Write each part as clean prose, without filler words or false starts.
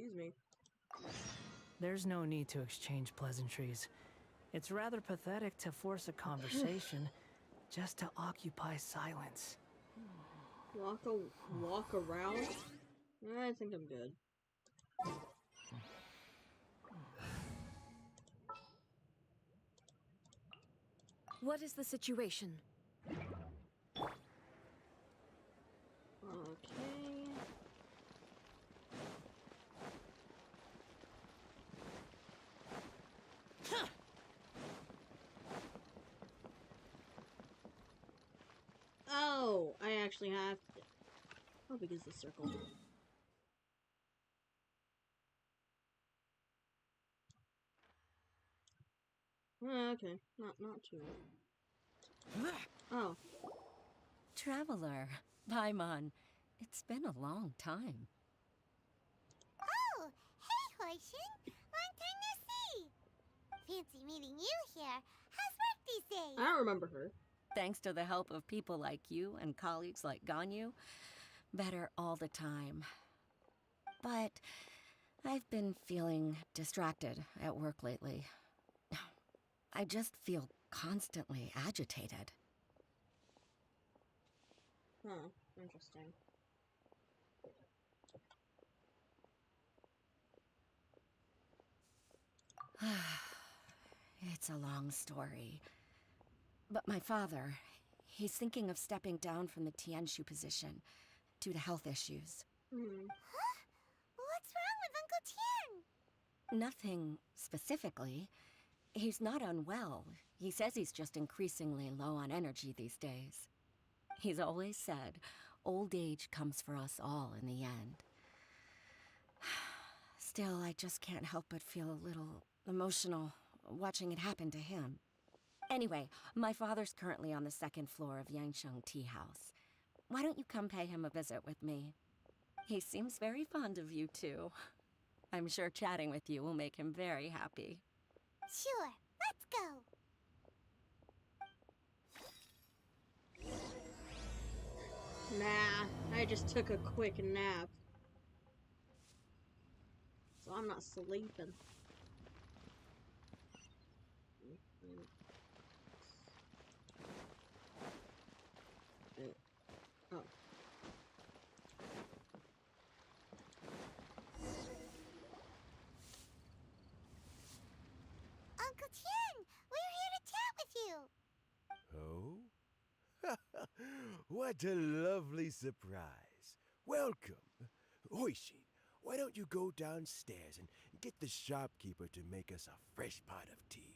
Excuse me. There's no need to exchange pleasantries. It's rather pathetic to force a conversation just to occupy silence. Walk around? I think I'm good. What is the situation? Okay. Oh, I actually have to. How big is the circle? Okay, not too. Oh. Traveler, Paimon, it's been a long time. Oh, hey, Hoishin. Long time no see. Fancy meeting you here. How's work these days? I don't remember her. Thanks to the help of people like you and colleagues like Ganyu, better all the time. But I've been feeling distracted at work lately. I just feel constantly agitated. Huh, interesting. It's a long story. But my father, he's thinking of stepping down from the Tianshu position due to health issues. Huh? What's wrong with Uncle Tian? Nothing specifically. He's not unwell. He says he's just increasingly low on energy these days. He's always said, old age comes for us all in the end. Still, I just can't help but feel a little emotional watching it happen to him. Anyway, my father's currently on the second floor of Yangsheng Tea House. Why don't you come pay him a visit with me? He seems very fond of you, too. I'm sure chatting with you will make him very happy. Sure, let's go. Nah, I just took a quick nap. So I'm not sleeping. Oh. Uncle Tian, we're here to chat with you. Oh? What a lovely surprise. Welcome. Hoishin, why don't you go downstairs and get the shopkeeper to make us a fresh pot of tea?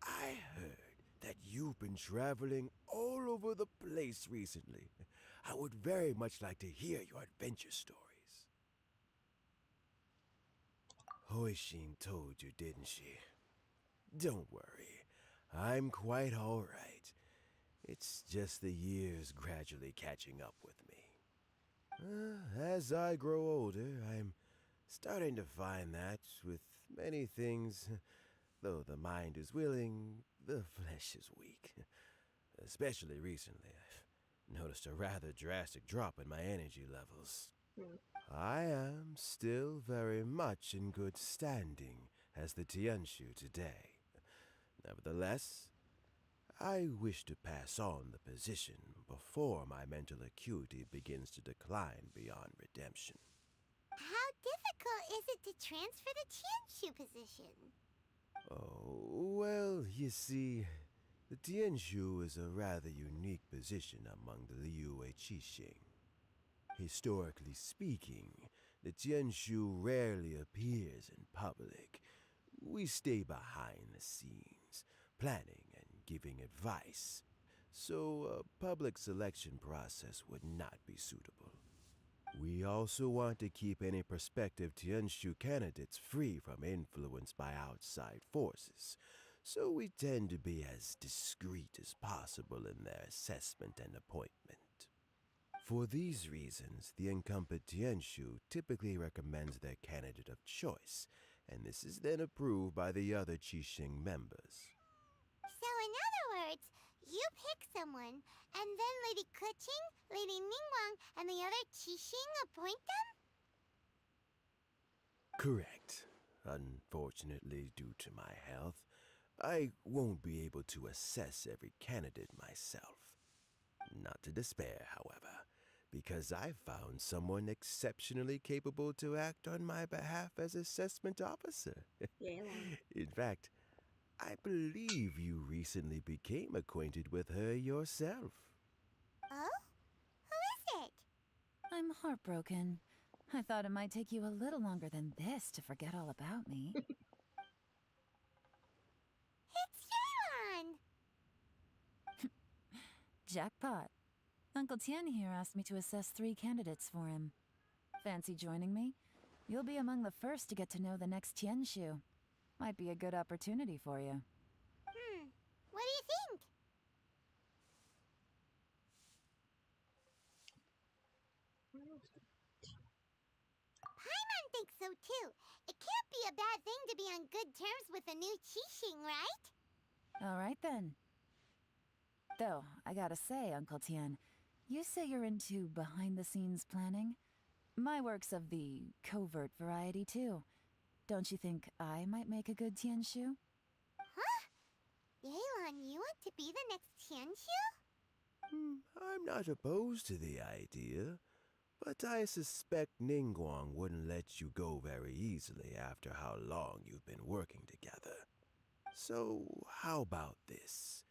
I heard that you've been traveling all over the place recently. I would very much like to hear your adventure stories. Hoishin told you, didn't she? Don't worry. I'm quite all right. It's just the years gradually catching up with me. As I grow older, I'm starting to find that with many things, though the mind is willing, the flesh is weak. Especially recently, I've noticed a rather drastic drop in my energy levels. I am still very much in good standing as the Tianshu today. Nevertheless, I wish to pass on the position before my mental acuity begins to decline beyond redemption. How difficult is it to transfer the Tianshu position? Oh, well, you see, the Tianshu is a rather unique position among the Liyue Qixing. Historically speaking, the Tianshu rarely appears in public. We stay behind the scenes, planning and giving advice, so a public selection process would not be suitable. We also want to keep any prospective Tianshu candidates free from influence by outside forces, so we tend to be as discreet as possible in their assessment and appointment. For these reasons, the incumbent Tianshu typically recommends their candidate of choice, and this is then approved by the other Qixing members. So in other words, You pick someone, and then Lady Keqing, Lady Ningguang, and the other Qixing appoint them? Correct. Unfortunately, due to my health, I won't be able to assess every candidate myself. Not to despair, however, because I found someone exceptionally capable to act on my behalf as assessment officer. Yelan. In fact, I believe you recently became acquainted with her yourself. Oh? Who is it? I'm heartbroken. I thought it might take you a little longer than this to forget all about me. It's Yelan! Jackpot. Uncle Tien here asked me to assess 3 candidates for him. Fancy joining me? You'll be among the first to get to know the next Tianshu. Might be a good opportunity for you. What do you think? Paimon thinks so too. It can't be a bad thing to be on good terms with a new Qixing, right? Alright then. Though, I gotta say, Uncle Tien, you say you're into behind-the-scenes planning? My work's of the covert variety too. Don't you think I might make a good Tianshu? Huh? Yelan, you want to be the next Tianshu? I'm not opposed to the idea, but I suspect Ningguang wouldn't let you go very easily after how long you've been working together. So, how about this?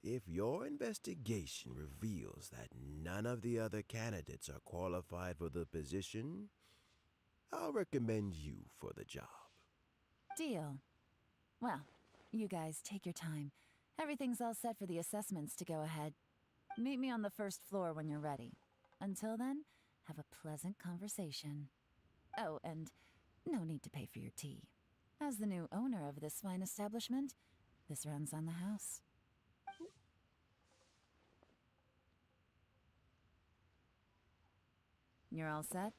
If your investigation reveals that none of the other candidates are qualified for the position, I'll recommend you for the job. Deal. Well, you guys take your time. Everything's all set for the assessments to go ahead. Meet me on the first floor when you're ready. Until then, have a pleasant conversation. Oh, and no need to pay for your tea. As the new owner of this fine establishment, this runs on the house. You're all set?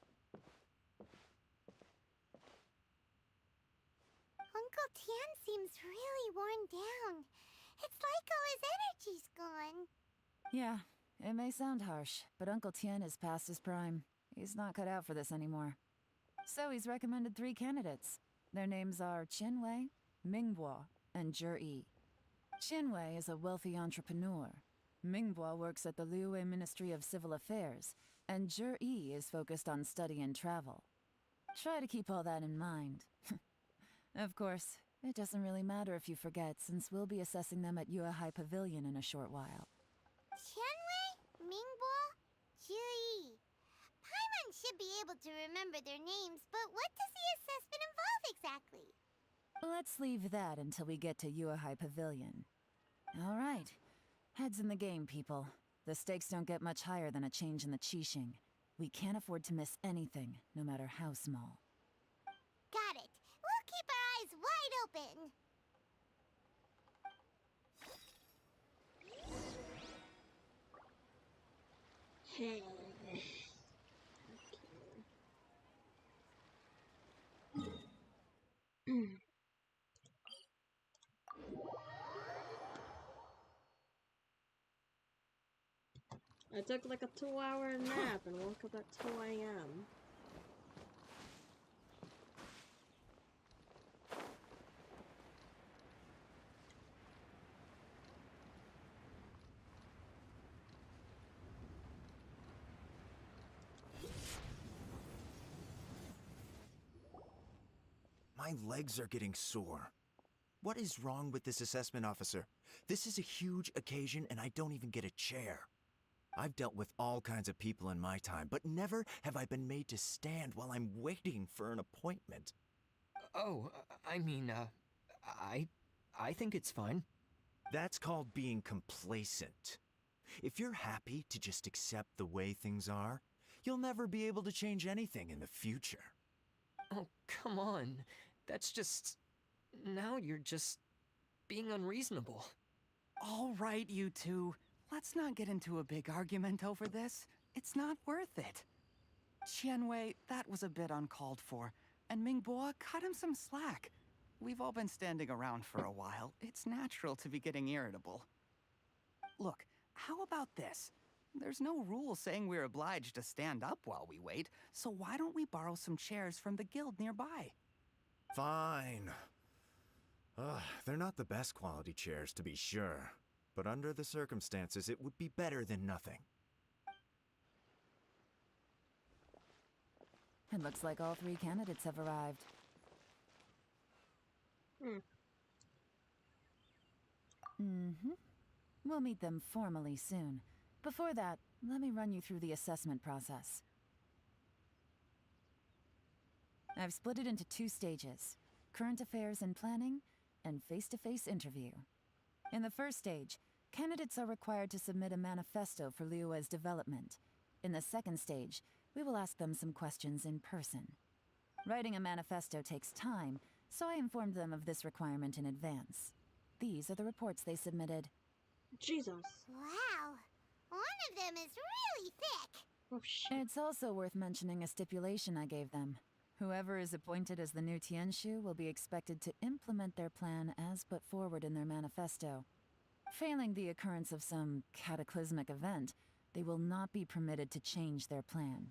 Uncle Tien seems really worn down. It's like all his energy's gone. Yeah, it may sound harsh, but Uncle Tien is past his prime. He's not cut out for this anymore. So he's recommended 3 candidates. Their names are Qianwei, Mingbo, and Zhi. Qianwei is a wealthy entrepreneur. Mingbo works at the Liyue Ministry of Civil Affairs, and Zhi is focused on study and travel. Try to keep all that in mind. Of course, it doesn't really matter if you forget, since we'll be assessing them at Yuehai Pavilion in a short while. Qianwei, Mingbo, Zhi. Paimon should be able to remember their names, but what does the assessment involve exactly? Let's leave that until we get to Yuehai Pavilion. All right. Heads in the game, people. The stakes don't get much higher than a change in the Qixing. We can't afford to miss anything, no matter how small. Got it. We'll keep our eyes wide open. Hey. I took like a 2-hour nap and woke up at 2 a.m. My legs are getting sore. What is wrong with this assessment officer? This is a huge occasion and I don't even get a chair. I've dealt with all kinds of people in my time, but never have I been made to stand while I'm waiting for an appointment. Oh, I think it's fine. That's called being complacent. If you're happy to just accept the way things are, you'll never be able to change anything in the future. Oh, come on. That's just... Now you're just... being unreasonable. All right, you two. Let's not get into a big argument over this. It's not worth it. Qianwei, that was a bit uncalled for. And Mingbo, cut him some slack. We've all been standing around for a while. It's natural to be getting irritable. Look, how about this? There's no rule saying we're obliged to stand up while we wait, so why don't we borrow some chairs from the guild nearby? Fine. Ugh, they're not the best quality chairs, to be sure. But under the circumstances, it would be better than nothing. It looks like all 3 candidates have arrived. Mm-hmm. We'll meet them formally soon. Before that, let me run you through the assessment process. I've split it into 2 stages: current affairs and planning, and face-to-face interview. In the first stage, candidates are required to submit a manifesto for Liyue's development. In the second stage, we will ask them some questions in person. Writing a manifesto takes time, so I informed them of this requirement in advance. These are the reports they submitted. Jesus. Wow. One of them is really thick. Oh shit. It's also worth mentioning a stipulation I gave them. Whoever is appointed as the new Tianshu will be expected to implement their plan as put forward in their manifesto. Failing the occurrence of some cataclysmic event, they will not be permitted to change their plan.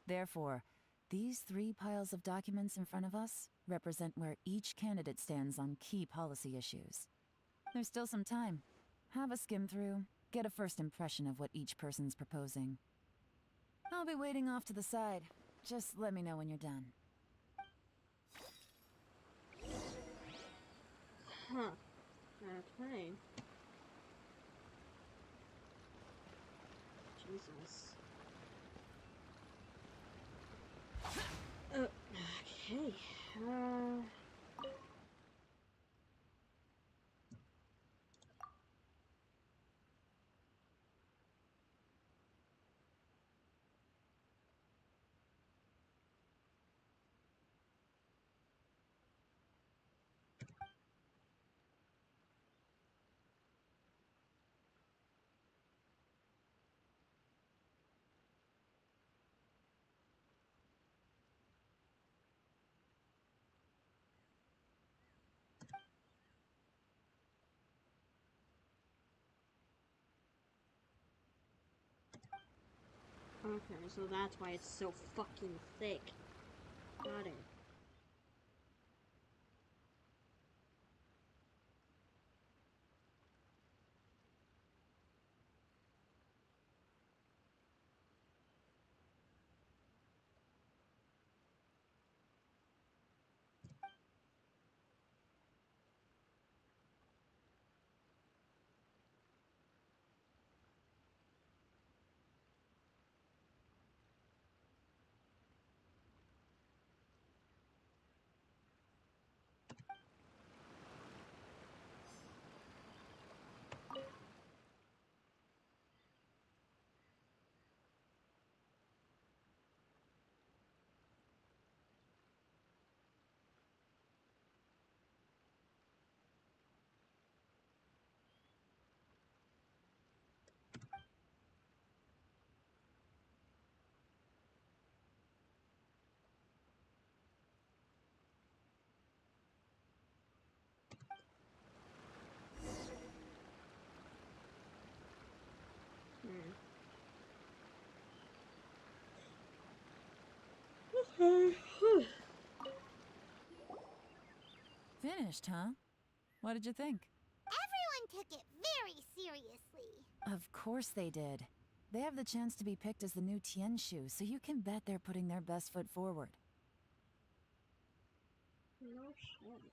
Therefore, these 3 piles of documents in front of us represent where each candidate stands on key policy issues. There's still some time. Have a skim through, get a first impression of what each person's proposing. I'll be waiting off to the side. Just let me know when you're done. Huh. Okay. Jesus. Okay. Okay, so that's why it's so fucking thick. Got it. Okay. Finished, huh? What did you think? Everyone took it very seriously. Of course they did. They have the chance to be picked as the new Tianshu, so you can bet they're putting their best foot forward. No shit.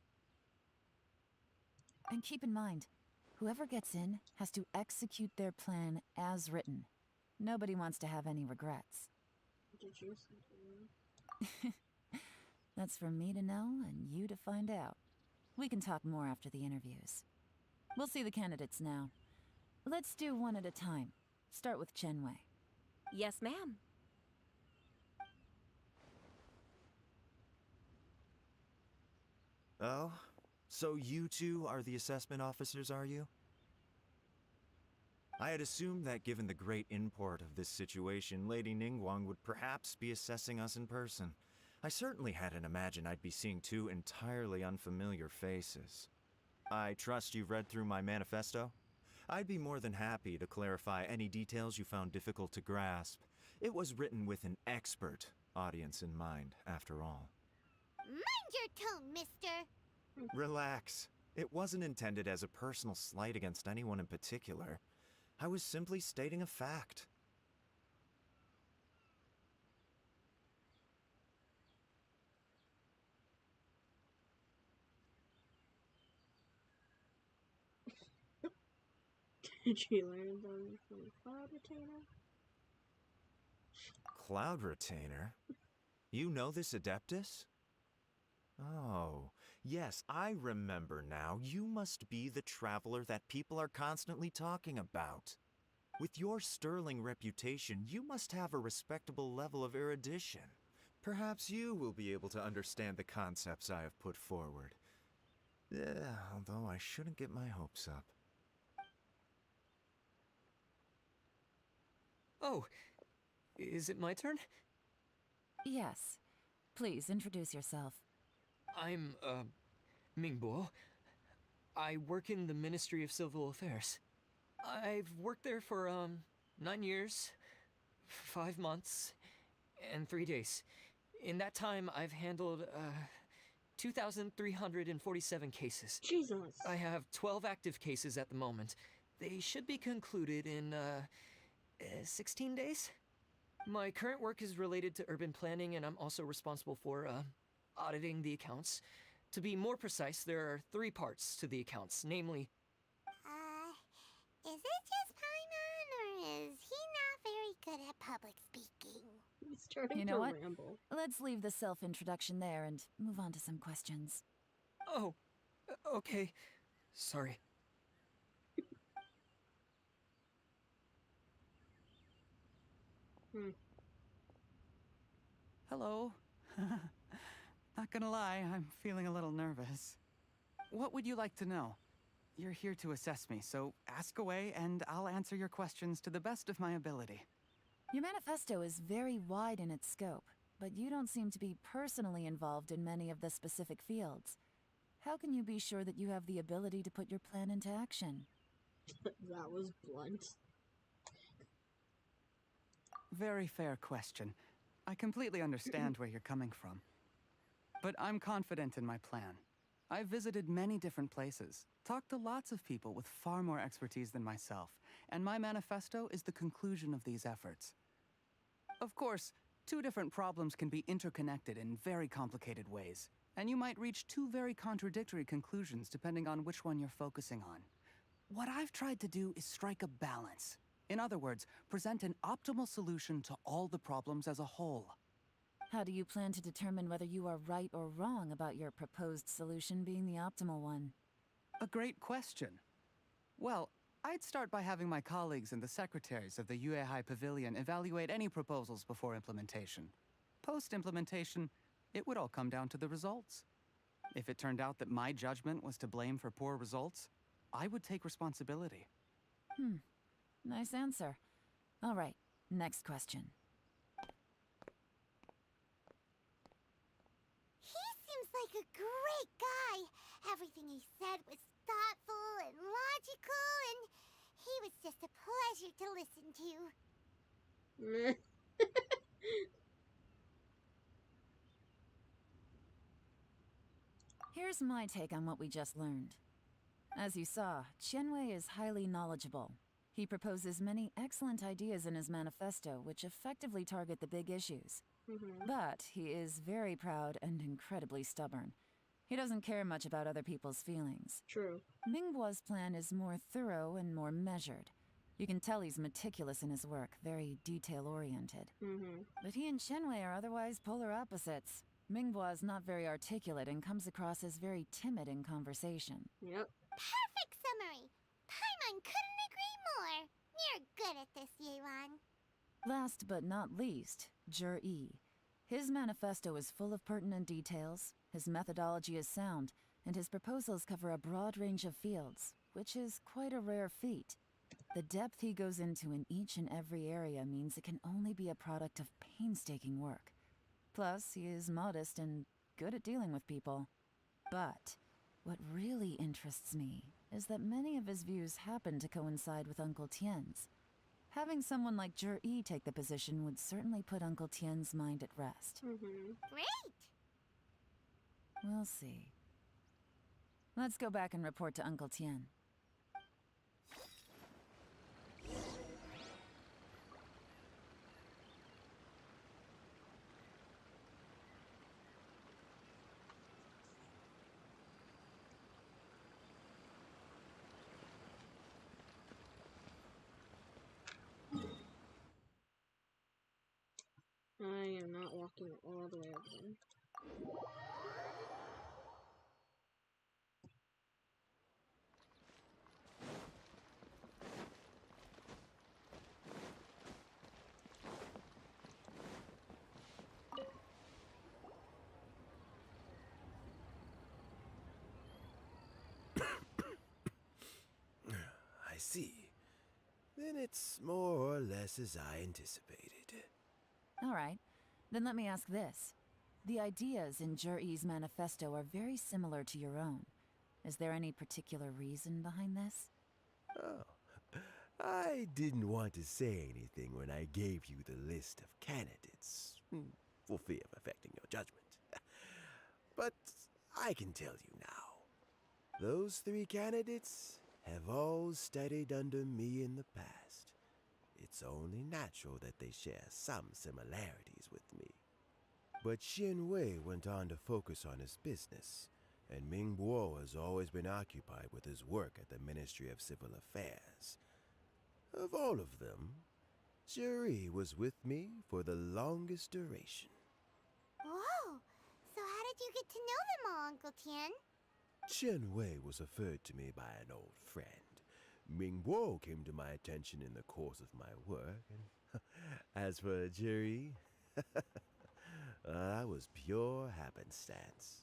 And keep in mind, whoever gets in has to execute their plan as written. Nobody wants to have any regrets. Did you say? That's for me to know and you to find out. We can talk more after the interviews. We'll see the candidates now. Let's do one at a time. Start with Chenwei. Yes, ma'am. Oh? So you 2 are the assessment officers, are you? I had assumed that given the great import of this situation, Lady Ningguang would perhaps be assessing us in person. I certainly hadn't imagined I'd be seeing 2 entirely unfamiliar faces. I trust you've read through my manifesto? I'd be more than happy to clarify any details you found difficult to grasp. It was written with an expert audience in mind, after all. Mind your tone, mister. Relax. It wasn't intended as a personal slight against anyone in particular. I was simply stating a fact. Did you learn something from Cloud Retainer? Cloud Retainer? You know this Adeptus? Oh, yes, I remember now. You must be the traveler that people are constantly talking about. With your sterling reputation, you must have a respectable level of erudition. Perhaps you will be able to understand the concepts I have put forward. Although I shouldn't get my hopes up. Oh, is it my turn? Yes. Please introduce yourself. I'm, Mingbo. I work in the Ministry of Civil Affairs. I've worked there for, 9 years, 5 months, and 3 days. In that time, I've handled, 2,347 cases. Jesus. I have 12 active cases at the moment. They should be concluded in, 16 days? My current work is related to urban planning, and I'm also responsible for, auditing the accounts. To be more precise, there are 3 parts to the accounts, namely... Is it just Paimon, or is he not very good at public speaking? He's starting You know to what? ramble. Let's leave the self-introduction there and move on to some questions. Oh, okay. Sorry. Hello. Not gonna lie, I'm feeling a little nervous. What would you like to know? You're here to assess me, so ask away and I'll answer your questions to the best of my ability. Your manifesto is very wide in its scope, but you don't seem to be personally involved in many of the specific fields. How can you be sure that you have the ability to put your plan into action? That was blunt. Very fair question. I completely understand where you're coming from. But I'm confident in my plan. I've visited many different places, talked to lots of people with far more expertise than myself, and my manifesto is the conclusion of these efforts. Of course, 2 different problems can be interconnected in very complicated ways, and you might reach 2 very contradictory conclusions depending on which one you're focusing on. What I've tried to do is strike a balance. In other words, present an optimal solution to all the problems as a whole. How do you plan to determine whether you are right or wrong about your proposed solution being the optimal one? A great question. Well, I'd start by having my colleagues and the secretaries of the Yuehai Pavilion evaluate any proposals before implementation. Post-implementation, it would all come down to the results. If it turned out that my judgment was to blame for poor results, I would take responsibility. Nice answer. All right, next question. He seems like a great guy. Everything he said was thoughtful and logical, and he was just a pleasure to listen to. Here's my take on what we just learned. As you saw, Qianwei is highly knowledgeable. He proposes many excellent ideas in his manifesto, which effectively target the big issues. But he is very proud and incredibly stubborn. He doesn't care much about other people's feelings. True. Mingbo's plan is more thorough and more measured. You can tell he's meticulous in his work, very detail-oriented. But he and Qianwei are otherwise polar opposites. Mingbo is not very articulate and comes across as very timid in conversation. Yep. Perfect summary. Paimon couldn't agree more. You're good at this, Yelan. Last but not least, Yi. His manifesto is full of pertinent details, his methodology is sound, and his proposals cover a broad range of fields, which is quite a rare feat. The depth he goes into in each and every area means it can only be a product of painstaking work. Plus, he is modest and good at dealing with people. But what really interests me is that many of his views happen to coincide with Uncle Tien's. Having someone like Yi take the position would certainly put Uncle Tien's mind at rest. Great! We'll see. Let's go back and report to Uncle Tien. I am not walking all the way over there. I see. Then it's more or less as I anticipated. All right, then let me ask this. The ideas in Yi's manifesto are very similar to your own. Is there any particular reason behind this? Oh, I didn't want to say anything when I gave you the list of candidates, for fear of affecting your judgment. But I can tell you now. Those 3 candidates have all studied under me in the past. It's only natural that they share some similarities with me. But Xin Wei went on to focus on his business, and Ming Bo has always been occupied with his work at the Ministry of Civil Affairs. Of all of them, Yi was with me for the longest duration. Whoa! So how did you get to know them all, Uncle Tien? Chen Wei was referred to me by an old friend. Ming Bo came to my attention in the course of my work, and as for Yi, that was pure happenstance.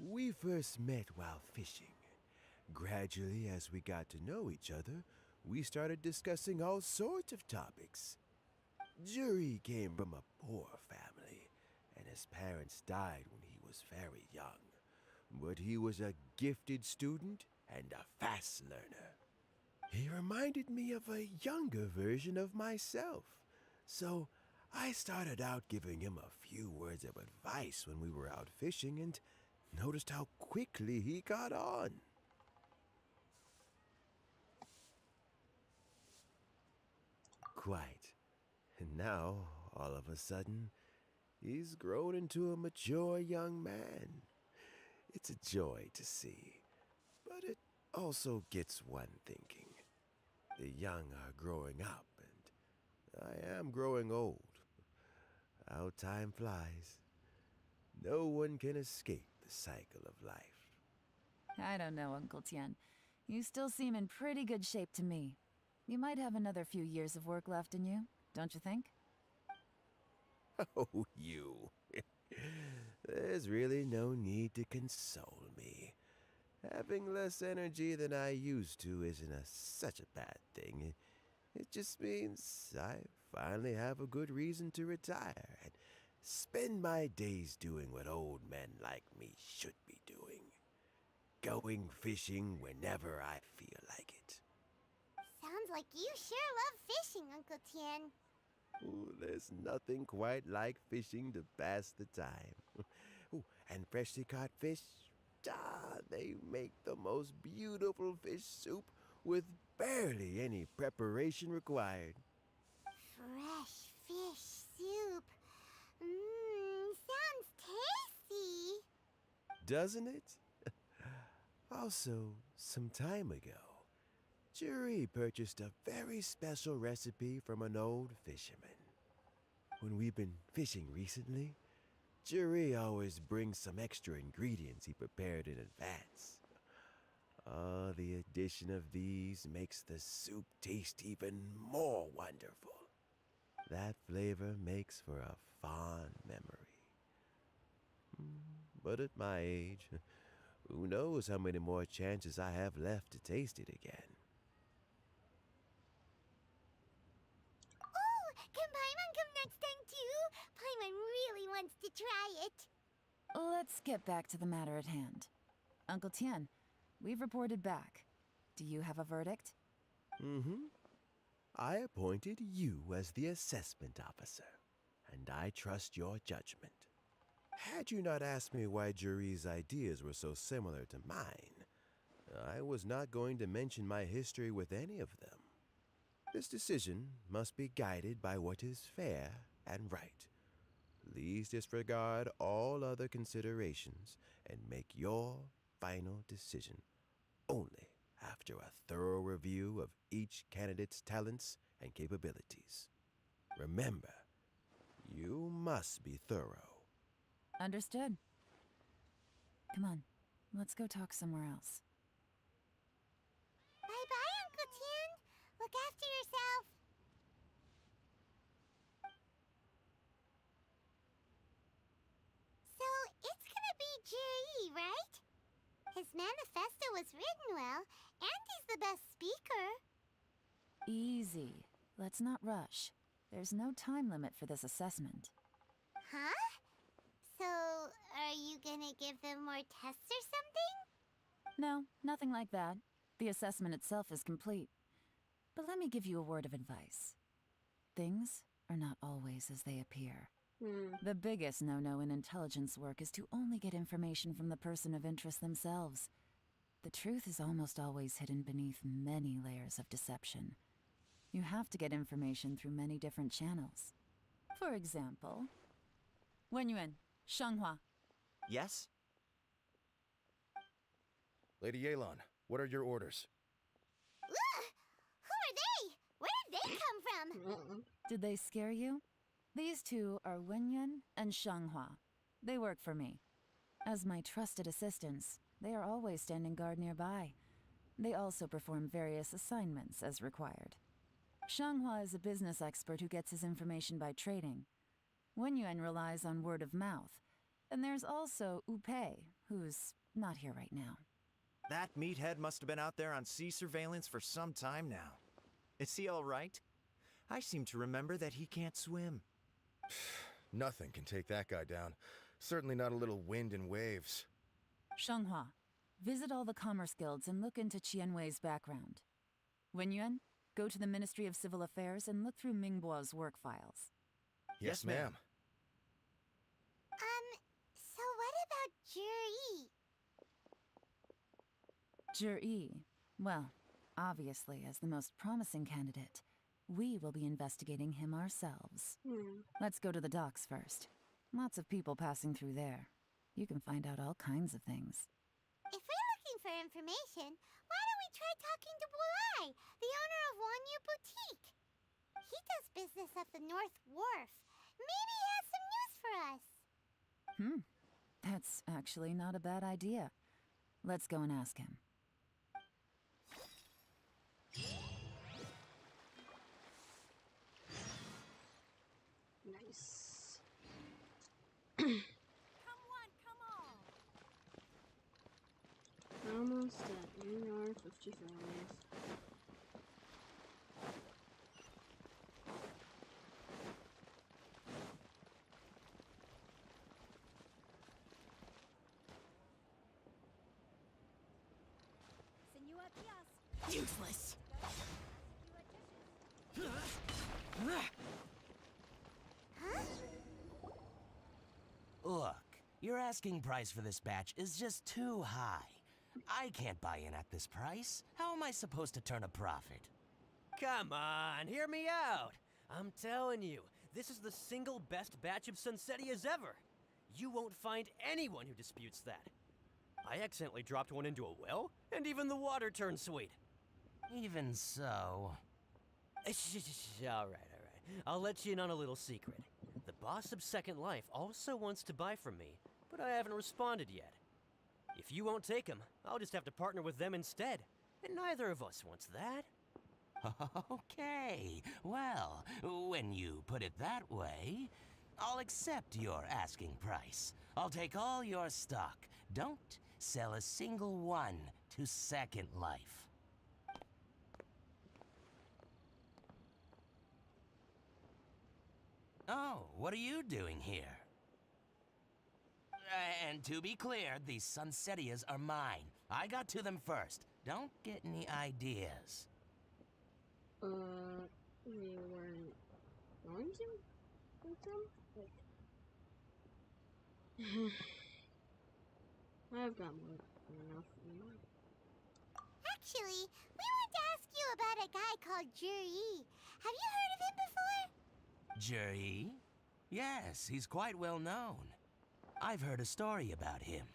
We first met while fishing. Gradually, as we got to know each other, we started discussing all sorts of topics. Yi came from a poor family, and his parents died when he was very young. But he was a gifted student and a fast learner. He reminded me of a younger version of myself, so I started out giving him a few words of advice when we were out fishing and noticed how quickly he got on. Quite. And now, all of a sudden, he's grown into a mature young man. It's a joy to see, but it also gets one thinking. The young are growing up, and I am growing old. How time flies. No one can escape the cycle of life. I don't know, Uncle Tien. You still seem in pretty good shape to me. You might have another few years of work left in you, don't you think? Oh, you. There's really no need to console me. Having less energy than I used to isn't such a bad thing. It just means I finally have a good reason to retire and spend my days doing what old men like me should be doing. Going fishing whenever I feel like it. Sounds like you sure love fishing, Uncle Tien. Ooh, there's nothing quite like fishing to pass the time. Ooh, and freshly caught fish, they make the most beautiful fish soup with barely any preparation required. Fresh fish soup. Sounds tasty. Doesn't it? Also, some time ago, Yi purchased a very special recipe from an old fisherman. When we've been fishing recently, Yi always brings some extra ingredients he prepared in advance. The addition of these makes the soup taste even more wonderful. That flavor makes for a fond memory. But at my age, who knows how many more chances I have left to taste it again. Oh, can Paimon come next time too? Paimon really wants to try it. Let's get back to the matter at hand. Uncle Tien, we've reported back. Do you have a verdict? Mm-hmm. I appointed you as the assessment officer, and I trust your judgment. Had you not asked me why Juri's ideas were so similar to mine, I was not going to mention my history with any of them. This decision must be guided by what is fair and right. Please disregard all other considerations and make your final decision only after a thorough review of each candidate's talents and capabilities. Remember, you must be thorough. Understood. Come on, let's go talk somewhere else. Bye-bye, Uncle Tien. Look after yourself. So, it's gonna be Jiri, right? His manifesto was written well, and he's the best speaker. Easy. Let's not rush. There's no time limit for this assessment. Huh? So, are you gonna give them more tests or something? No, nothing like that. The assessment itself is complete. But let me give you a word of advice. Things are not always as they appear. The biggest no-no in intelligence work is to only get information from the person of interest themselves. The truth is almost always hidden beneath many layers of deception. You have to get information through many different channels. For example, Wenyuan, Shanghua. Yes? Lady Yelan, what are your orders? Ugh! Who are they? Where did they come from? Did they scare you? These two are Wenyuan and Shanghua. They work for me. As my trusted assistants, they are always standing guard nearby. They also perform various assignments as required. Shanghua is a business expert who gets his information by trading. Wenyuan relies on word of mouth. And there's also Upei, who's not here right now. That meathead must have been out there on sea surveillance for some time now. Is he all right? I seem to remember that he can't swim. Nothing can take that guy down. Certainly not a little wind and waves. Shanghua, visit all the commerce guilds and look into Qianwei's background. Wenyuan, go to the Ministry of Civil Affairs and look through Mingbo's work files. Yes, ma'am. So what about Juri? Juri, well, obviously as the most promising candidate, we will be investigating him ourselves. Let's go to the docks first. Lots of people passing through there. You can find out all kinds of things. If we're looking for information, why don't we try talking to Bulai, the owner of Wanyu Boutique? He does business at the North Wharf. Maybe he has some news for us. That's actually not a bad idea. Let's go and ask him. Nice. Almost at AR 55. Useless. Look, your asking price for this batch is just too high. I can't buy in at this price. How am I supposed to turn a profit? Come on, hear me out. I'm telling you, this is the single best batch of Sunsettias ever. You won't find anyone who disputes that. I accidentally dropped one into a well, and even the water turned sweet. Even so... All right. I'll let you in on a little secret. The boss of Second Life also wants to buy from me, but I haven't responded yet. If you won't take him, I'll just have to partner with them instead. And neither of us wants that. Okay, well, when you put it that way, I'll accept your asking price. I'll take all your stock. Don't sell a single one to Second Life. Oh, what are you doing here? And to be clear, these Sunsettias are mine. I got to them first. Don't get any ideas. We weren't going to with them? Like, I've got more than enough in mind. Actually, we want to ask you about a guy called Juri. Have you heard of him before? Juri? Yes, he's quite well known. I've heard a story about him.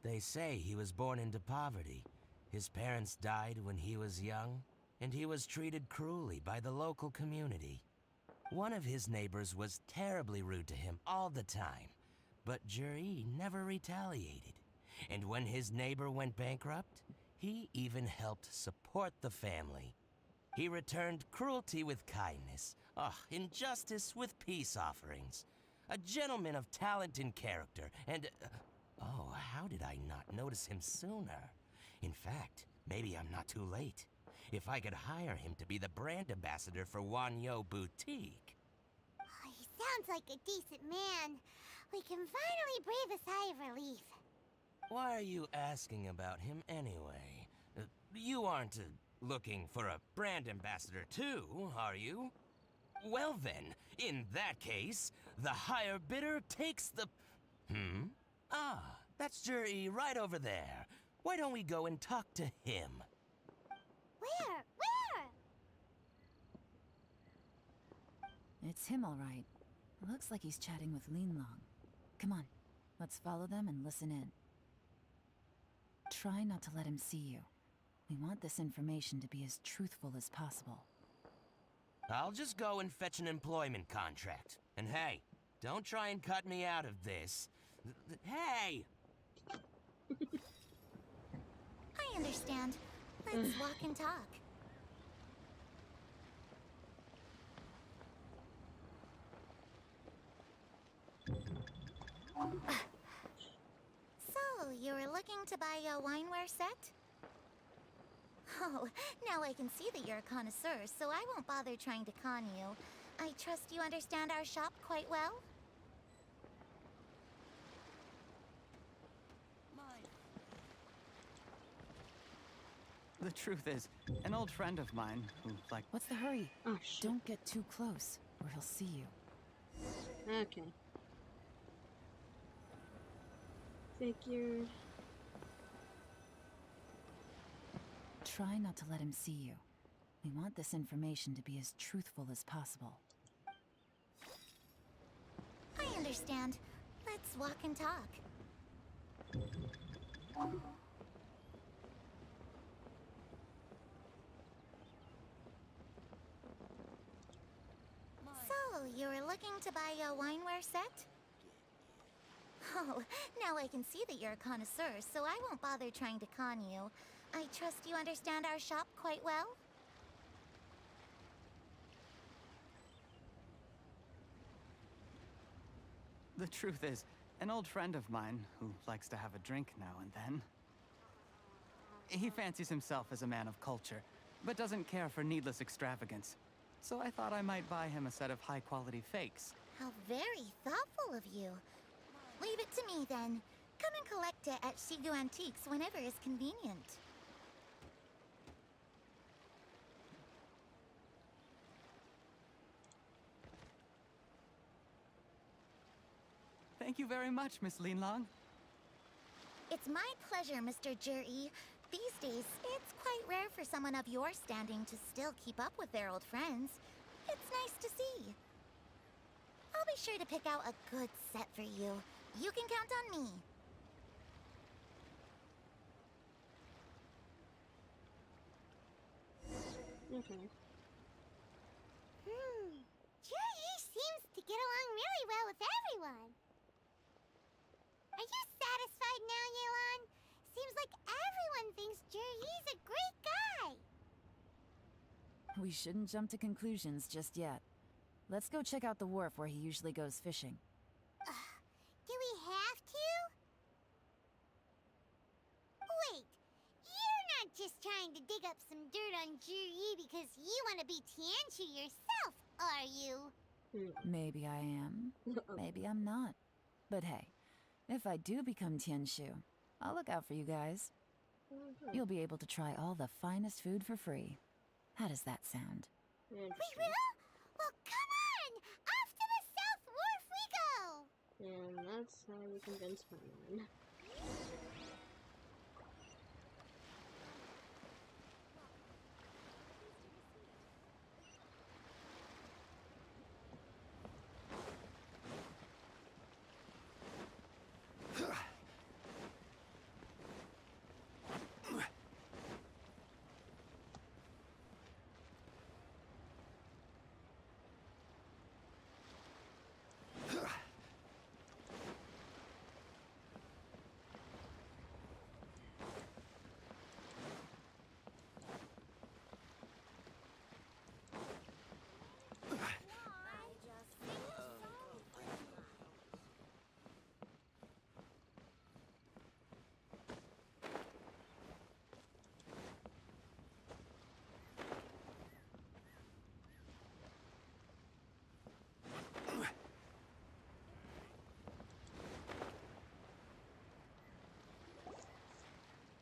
They say he was born into poverty. His parents died when he was young, and he was treated cruelly by the local community. One of his neighbors was terribly rude to him all the time, but Juri never retaliated. And when his neighbor went bankrupt, he even helped support the family. He returned cruelty with kindness, injustice with peace offerings. A gentleman of talent and character, and... oh, how did I not notice him sooner? In fact, maybe I'm not too late. If I could hire him to be the brand ambassador for Wanyo Boutique. Oh, he sounds like a decent man. We can finally breathe a sigh of relief. Why are you asking about him anyway? You aren't looking for a brand ambassador too, are you? Well then, in that case, the higher bidder takes the... Ah, that's Juri right over there. Why don't we go and talk to him? Where? It's him, all right. Looks like he's chatting with Yelan. Come on, let's follow them and listen in. Try not to let him see you. We want this information to be as truthful as possible. I'll just go and fetch an employment contract. And hey, don't try and cut me out of this. Hey! I understand. Let's walk and talk. So, you were looking to buy a wineware set? Oh, now I can see that you're a connoisseur, so I won't bother trying to con you. I trust you understand our shop quite well? The truth is, an old friend of mine who, like... What's the hurry? Oh, shit. Don't get too close, or he'll see you. Okay. Figured. Try not to let him see you. We want this information to be as truthful as possible. I understand. Let's walk and talk. So, you were looking to buy a wineware set? Oh, now I can see that you're a connoisseur, so I won't bother trying to con you. I trust you understand our shop quite well? The truth is, an old friend of mine who likes to have a drink now and then. He fancies himself as a man of culture, but doesn't care for needless extravagance. So I thought I might buy him a set of high-quality fakes. How very thoughtful of you. Leave it to me, then. Come and collect it at Shigu Antiques whenever is convenient. Thank you very much, Miss Yelan. It's my pleasure, Mr. Juri. These days, it's quite rare for someone of your standing to still keep up with their old friends. It's nice to see. I'll be sure to pick out a good set for you. You can count on me. Okay. Juri seems to get along really well with everyone. Are you satisfied now, Yelan? Seems like everyone thinks Juri's a great guy. We shouldn't jump to conclusions just yet. Let's go check out the wharf where he usually goes fishing. Do we have to? Wait, you're not just trying to dig up some dirt on Juri because you want to be Tianshu yourself, are you? Maybe I am. Maybe I'm not. But hey, if I do become Tianshu, I'll look out for you guys. You'll be able to try all the finest food for free. How does that sound? We will? Well, come on! Off to the South Wharf we go! And that's how you convince Spider-Man.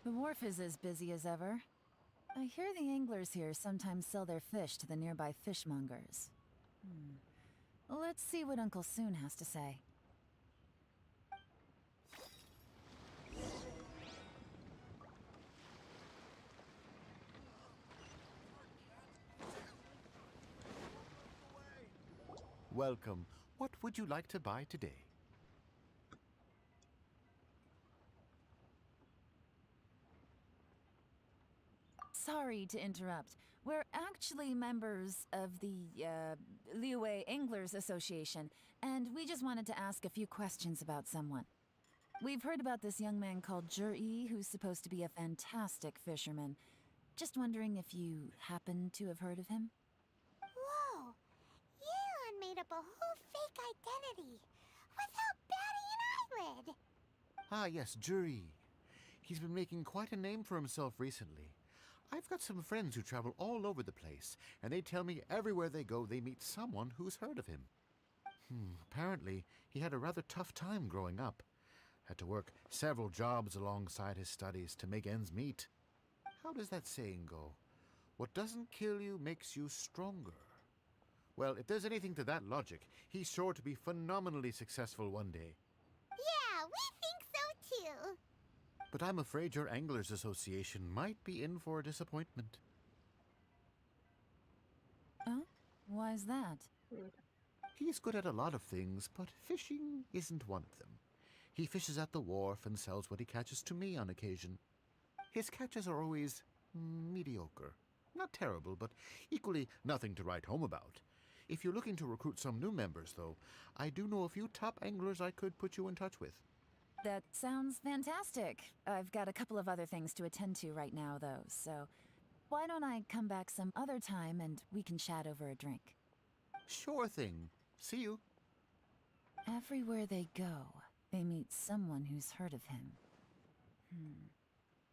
The wharf is as busy as ever. I hear the anglers here sometimes sell their fish to the nearby fishmongers. Let's see what Uncle Soon has to say. Welcome. What would you like to buy today? Sorry to interrupt. We're actually members of the, Liyue Anglers Association, and we just wanted to ask a few questions about someone. We've heard about this young man called Zhi, who's supposed to be a fantastic fisherman. Just wondering if you happen to have heard of him? Whoa! Yelan made up a whole fake identity without batting an eyelid! Ah, yes, Zhi. He's been making quite a name for himself recently. I've got some friends who travel all over the place, and they tell me everywhere they go they meet someone who's heard of him. Apparently, he had a rather tough time growing up. Had to work several jobs alongside his studies to make ends meet. How does that saying go? What doesn't kill you makes you stronger. Well, if there's anything to that logic, he's sure to be phenomenally successful one day. Yeah, we think so too! But I'm afraid your Anglers Association might be in for a disappointment. Oh? Why's that? He's good at a lot of things, but fishing isn't one of them. He fishes at the wharf and sells what he catches to me on occasion. His catches are always mediocre. Not terrible, but equally nothing to write home about. If you're looking to recruit some new members, though, I do know a few top anglers I could put you in touch with. That sounds fantastic. I've got a couple of other things to attend to right now, though, so why don't I come back some other time and we can chat over a drink? Sure thing. See you. Everywhere they go, they meet someone who's heard of him.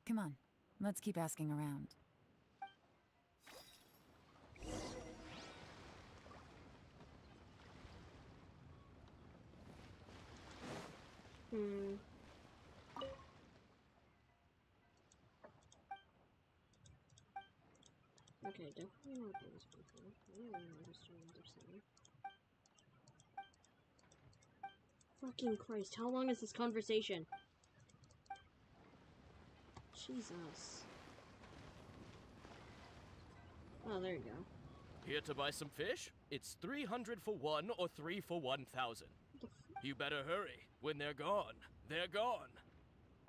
Come on, let's keep asking around. Okay, definitely not those people. I don't really understand what they're saying. Fucking Christ, how long is this conversation? Jesus. Oh, there you go. Here to buy some fish? It's 300 for one or 3 for 1,000. You better hurry. When they're gone, they're gone.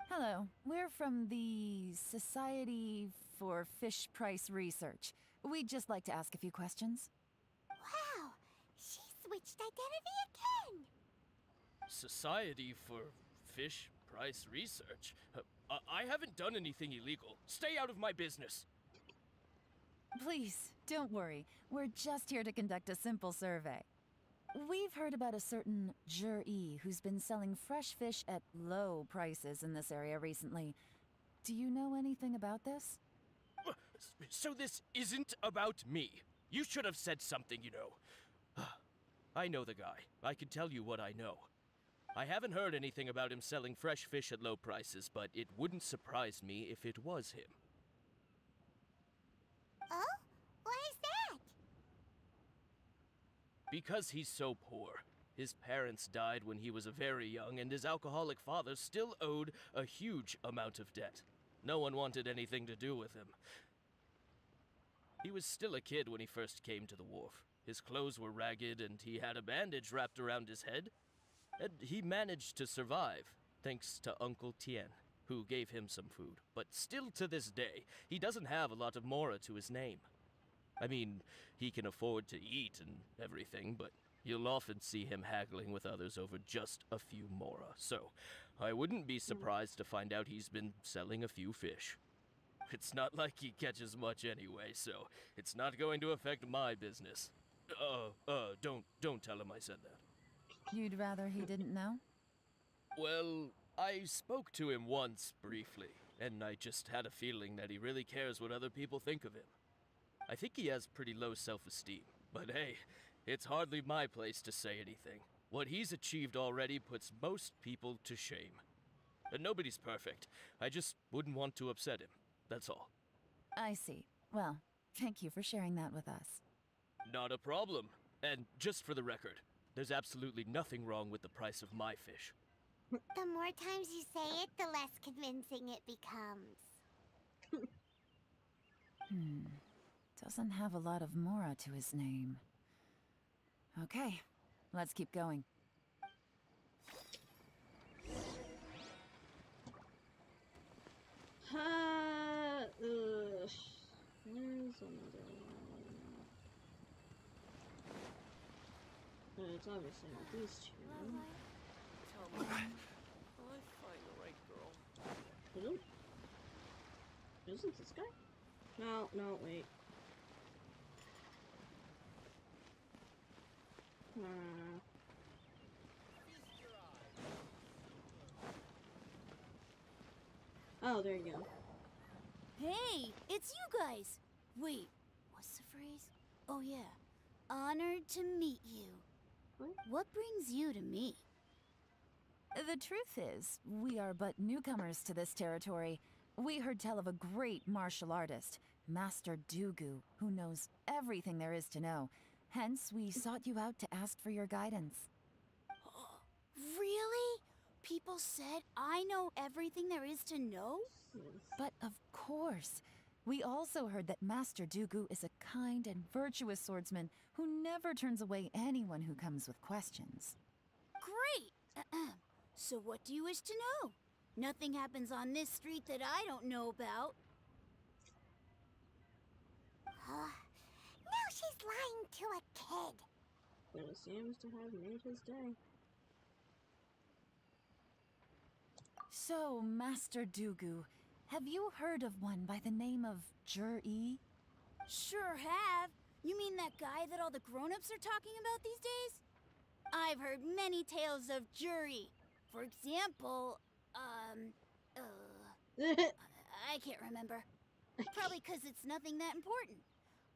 Hello, we're from the Society for Fish Price Research. We'd just like to ask a few questions. Wow! She switched identity again! Society for Fish Price Research? I haven't done anything illegal. Stay out of my business. Please, don't worry. We're just here to conduct a simple survey. We've heard about a certain Zhi who's been selling fresh fish at low prices in this area recently. Do you know anything about this? So this isn't about me. You should have said something, you know. I know the guy. I can tell you what I know. I haven't heard anything about him selling fresh fish at low prices, but it wouldn't surprise me if it was him. Oh? Why is that? Because he's so poor. His parents died when he was very young, and his alcoholic father still owed a huge amount of debt. No one wanted anything to do with him. He was still a kid when he first came to the wharf. His clothes were ragged, and he had a bandage wrapped around his head. And he managed to survive, thanks to Uncle Tien, who gave him some food. But still to this day, he doesn't have a lot of mora to his name. I mean, he can afford to eat and everything, but you'll often see him haggling with others over just a few mora. So, I wouldn't be surprised to find out he's been selling a few fish. It's not like he catches much anyway, so it's not going to affect my business. Don't tell him I said that. You'd rather he didn't know? Well, I spoke to him once briefly, and I just had a feeling that he really cares what other people think of him. I think he has pretty low self-esteem, but hey, it's hardly my place to say anything. What he's achieved already puts most people to shame. And nobody's perfect. I just wouldn't want to upset him, that's all. I see. Well, thank you for sharing that with us. Not a problem. And just for the record, there's absolutely nothing wrong with the price of my fish. The more times you say it, the less convincing it becomes. Doesn't have a lot of mora to his name. Okay, let's keep going. There's another one. It's obviously not these two. Tell me, will I find the right girl? Isn't this guy? No, wait. Oh, there you go. Hey, it's you guys! Wait, what's the phrase? Oh yeah, honored to meet you. What brings you to me? The truth is, we are but newcomers to this territory. We heard tell of a great martial artist, Master Dugu, who knows everything there is to know. Hence, we sought you out to ask for your guidance. Really? People said I know everything there is to know? But of course. We also heard that Master Dugu is a kind and virtuous swordsman who never turns away anyone who comes with questions. Great! So what do you wish to know? Nothing happens on this street that I don't know about. Now she's lying to a kid. But it seems to have made his day. So, Master Dugu, have you heard of one by the name of Jur-E? Sure have. You mean that guy that all the grown-ups are talking about these days? I've heard many tales of Juri. For example, I can't remember. Probably because it's nothing that important.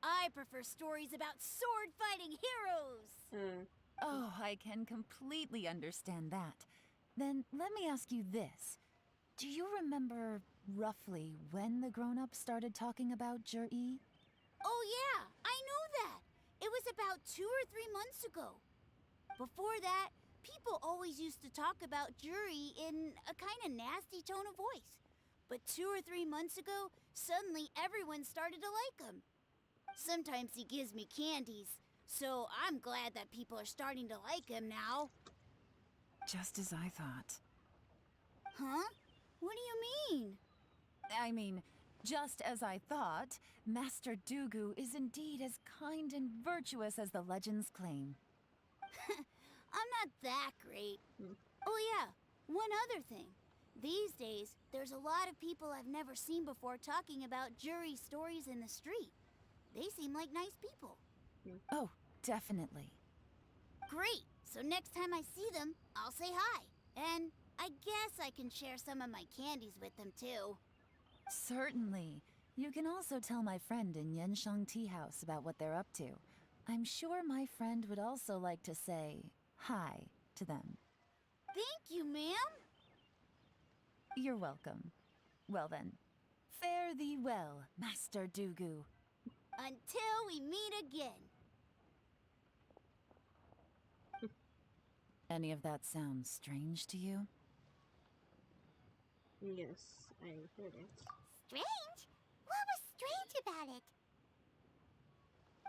I prefer stories about sword-fighting heroes. Oh, I can completely understand that. Then let me ask you this. Do you remember roughly when the grown-ups started talking about Jur-E? Oh yeah, I know that. It was about 2 or 3 months ago. Before that, people always used to talk about Juri in a kind of nasty tone of voice. But 2 or 3 months ago, suddenly everyone started to like him. Sometimes he gives me candies, so I'm glad that people are starting to like him now. Just as I thought. Huh? What do you mean? I mean, just as I thought, Master Dugu is indeed as kind and virtuous as the legends claim. I'm not that great. Oh yeah, one other thing. These days, there's a lot of people I've never seen before talking about Juri stories in the street. They seem like nice people. Oh, definitely. Great! So next time I see them, I'll say hi. And I guess I can share some of my candies with them too. Certainly. You can also tell my friend in Yenshan Tea House about what they're up to. I'm sure my friend would also like to say hi to them. Thank you, ma'am. You're welcome. Well then, fare thee well, Master Dugu. Until we meet again. Any of that sound strange to you? Yes, I heard it. Strange? What was strange about it?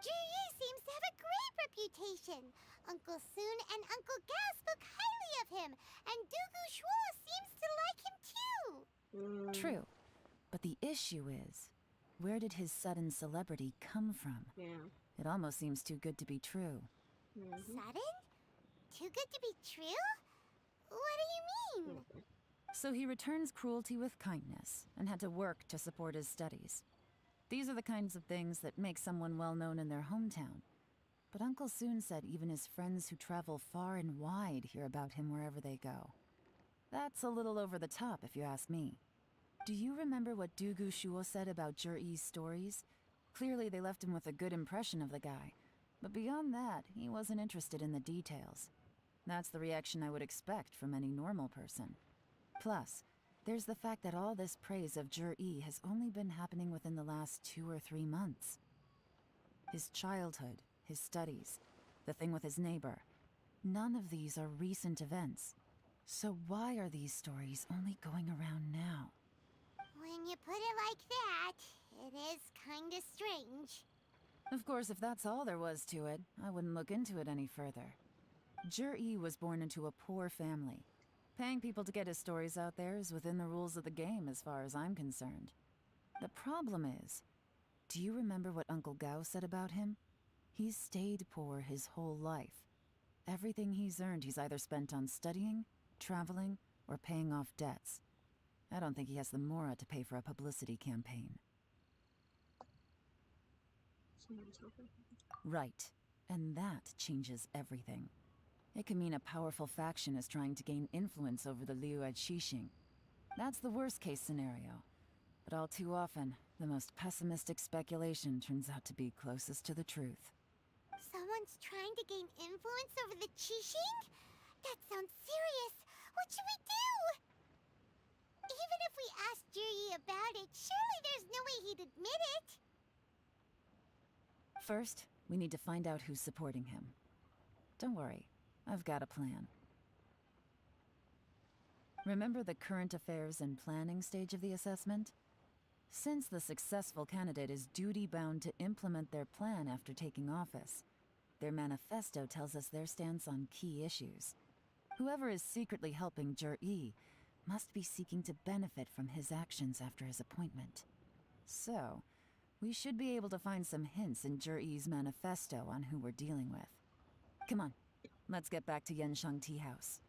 Ji seems to have a great reputation. Uncle Soon and Uncle Gao spoke highly of him, and Dugu Shuo seems to like him too. True. But the issue is, where did his sudden celebrity come from? Yeah. It almost seems too good to be true. Sudden? Too good to be true? What do you mean? So he returns cruelty with kindness, and had to work to support his studies. These are the kinds of things that make someone well known in their hometown. But Uncle Soon said even his friends who travel far and wide hear about him wherever they go. That's a little over the top, if you ask me. Do you remember what Dugu Shuo said about Jur-E's stories? Clearly they left him with a good impression of the guy. But beyond that, he wasn't interested in the details. That's the reaction I would expect from any normal person. Plus, there's the fact that all this praise of Jur-E has only been happening within the last 2 or 3 months. His childhood, his studies, the thing with his neighbor, none of these are recent events. So why are these stories only going around now? When you put it like that, it is kinda strange. Of course, if that's all there was to it, I wouldn't look into it any further. Jur-E was born into a poor family. Paying people to get his stories out there is within the rules of the game as far as I'm concerned. The problem is, do you remember what Uncle Gao said about him? He's stayed poor his whole life. Everything he's earned he's either spent on studying, traveling, or paying off debts. I don't think he has the mora to pay for a publicity campaign. Right. And that changes everything. It can mean a powerful faction is trying to gain influence over the Liu at Xixing. That's the worst-case scenario. But all too often, the most pessimistic speculation turns out to be closest to the truth. Someone's trying to gain influence over the Qixing? That sounds serious. What should we do? Even if we asked Jiri about it, surely there's no way he'd admit it. First, we need to find out who's supporting him. Don't worry, I've got a plan. Remember the current affairs and planning stage of the assessment? Since the successful candidate is duty-bound to implement their plan after taking office, their manifesto tells us their stance on key issues. Whoever is secretly helping Jur-E must be seeking to benefit from his actions after his appointment. So, we should be able to find some hints in Jur-E's manifesto on who we're dealing with. Come on, let's get back to Yenshang Tea House.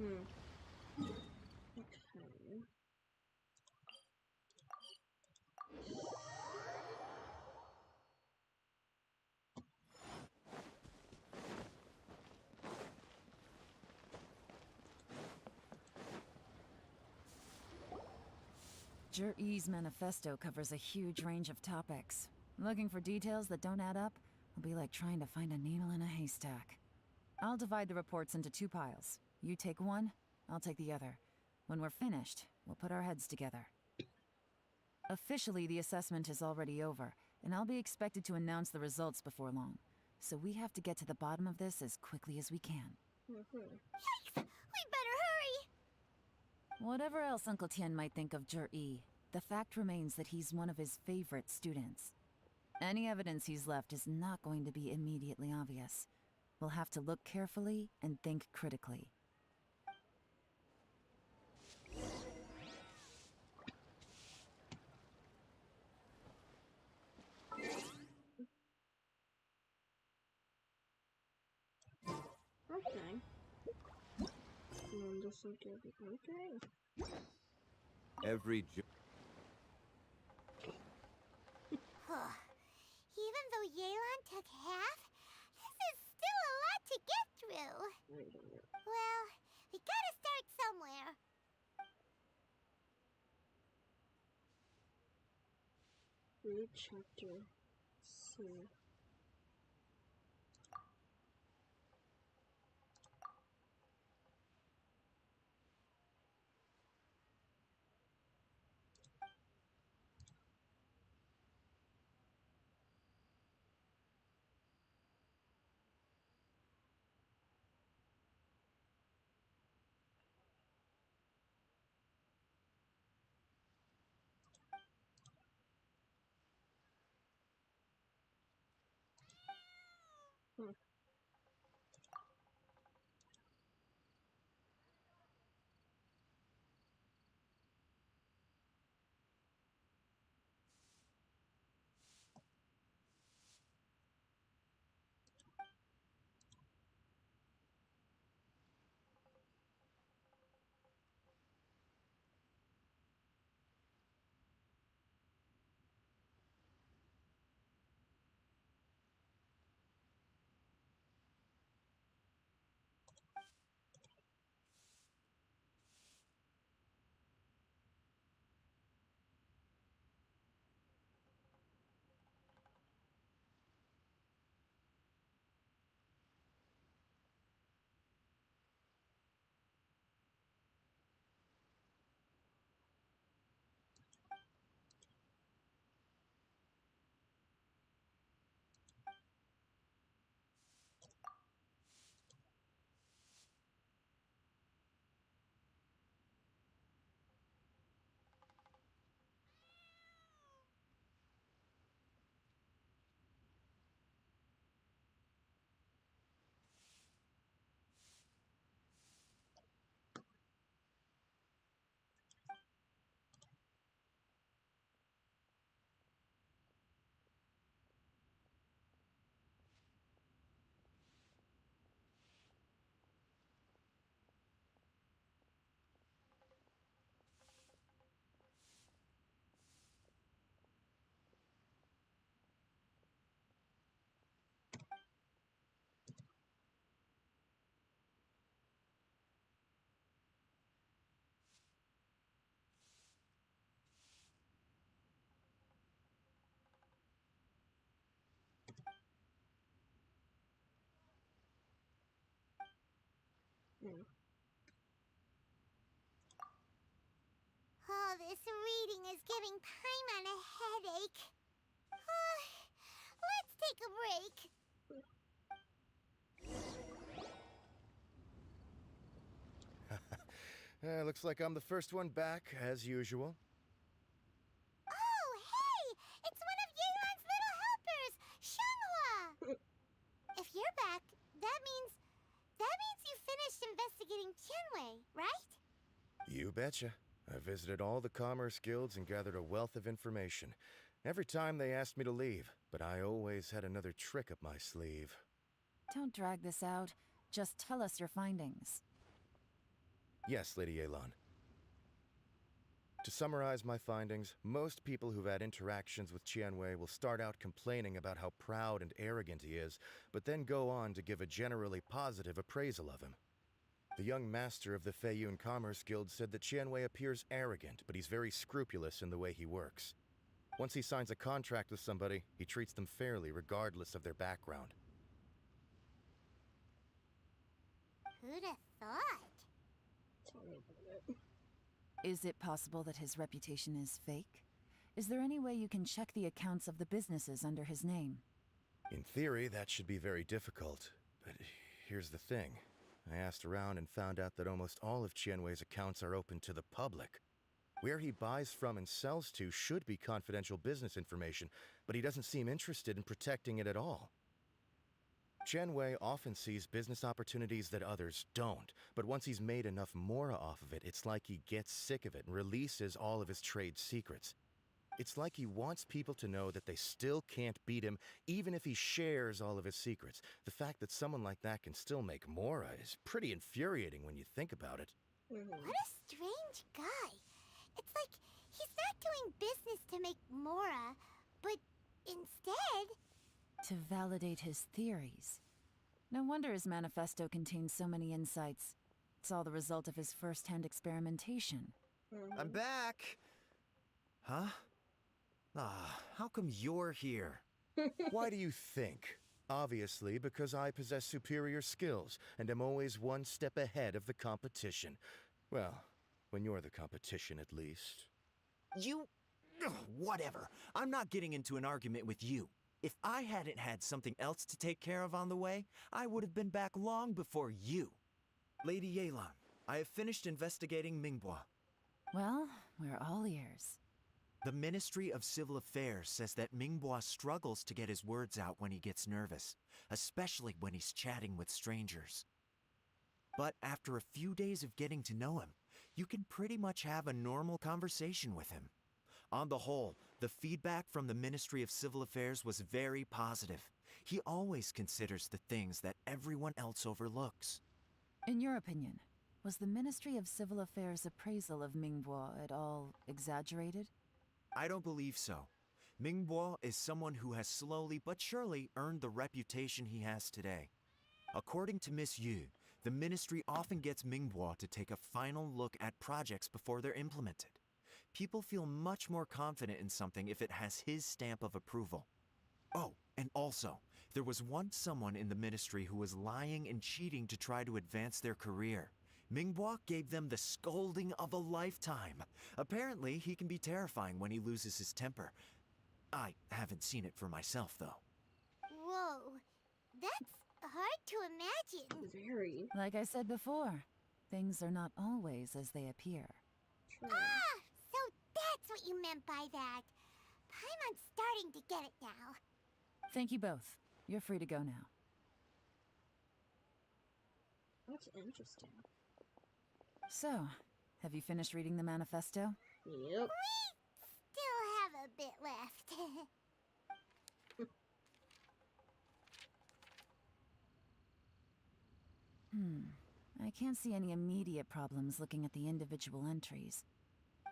Okay. Jur-E's manifesto covers a huge range of topics. Looking for details that don't add up will be like trying to find a needle in a haystack. I'll divide the reports into 2 piles. You take one, I'll take the other. When we're finished, we'll put our heads together. Officially, the assessment is already over, and I'll be expected to announce the results before long. So we have to get to the bottom of this as quickly as we can. Yikes! We better hurry! Whatever else Uncle Tian might think of Jur-E, the fact remains that he's one of his favorite students. Any evidence he's left is not going to be immediately obvious. We'll have to look carefully and think critically. Okay. Just like okay. Every Even though Yelan took half, this is still a lot to get through. Well, we gotta start somewhere. Read chapter C. Hmm. Hmm. Oh, this reading is giving Paimon a headache. Let's take a break. Looks like I'm the first one back, as usual. Oh, hey! It's one of Yelan's little helpers, Shanghua! If you're back, that means you finished investigating Tianwei, right? You betcha. I visited all the commerce guilds and gathered a wealth of information. Every time they asked me to leave, but I always had another trick up my sleeve. Don't drag this out. Just tell us your findings. Yes, Lady Yelan. To summarize my findings, most people who've had interactions with Tianwei will start out complaining about how proud and arrogant he is, but then go on to give a generally positive appraisal of him. The young master of the Feiyun Commerce Guild said that Tianwei appears arrogant, but he's very scrupulous in the way he works. Once he signs a contract with somebody, he treats them fairly regardless of their background. Who'd have thought? Tell me about it. Is it possible that his reputation is fake? Is there any way you can check the accounts of the businesses under his name? In theory, that should be very difficult, but here's the thing. I asked around and found out that almost all of Tianwei's accounts are open to the public. Where he buys from and sells to should be confidential business information, but he doesn't seem interested in protecting it at all. Tianwei often sees business opportunities that others don't, but once he's made enough mora off of it, it's like he gets sick of it and releases all of his trade secrets. It's like he wants people to know that they still can't beat him, even if he shares all of his secrets. The fact that someone like that can still make mora is pretty infuriating when you think about it. What a strange guy. It's like he's not doing business to make mora, but instead... To validate his theories. No wonder his manifesto contains so many insights. It's all the result of his first-hand experimentation. I'm back! Huh? Ah, how come you're here? Why do you think? Obviously, because I possess superior skills and am always one step ahead of the competition. Well, when you're the competition, at least. You... Ugh, whatever. I'm not getting into an argument with you. If I hadn't had something else to take care of on the way, I would have been back long before you. Lady Yelan, I have finished investigating Mingbois. Well, we're all ears. The Ministry of Civil Affairs says that Mingbois struggles to get his words out when he gets nervous, especially when he's chatting with strangers. But after a few days of getting to know him, you can pretty much have a normal conversation with him. On the whole, the feedback from the Ministry of Civil Affairs was very positive. He always considers the things that everyone else overlooks. In your opinion, was the Ministry of Civil Affairs' appraisal of Mingbois at all exaggerated? I don't believe so. Mingbois is someone who has slowly but surely earned the reputation he has today. According to Miss Yu, the Ministry often gets Mingbois to take a final look at projects before they're implemented. People feel much more confident in something if it has his stamp of approval. Oh, and also, there was once someone in the Ministry who was lying and cheating to try to advance their career. Mingbois gave them the scolding of a lifetime. Apparently, he can be terrifying when he loses his temper. I haven't seen it for myself, though. Whoa, that's hard to imagine. Very. Like I said before, things are not always as they appear. True. Ah, so that's what you meant by that. Paimon's starting to get it now. Thank you both. You're free to go now. That's interesting. So, have you finished reading the manifesto? Yep. We still have a bit left. I can't see any immediate problems looking at the individual entries.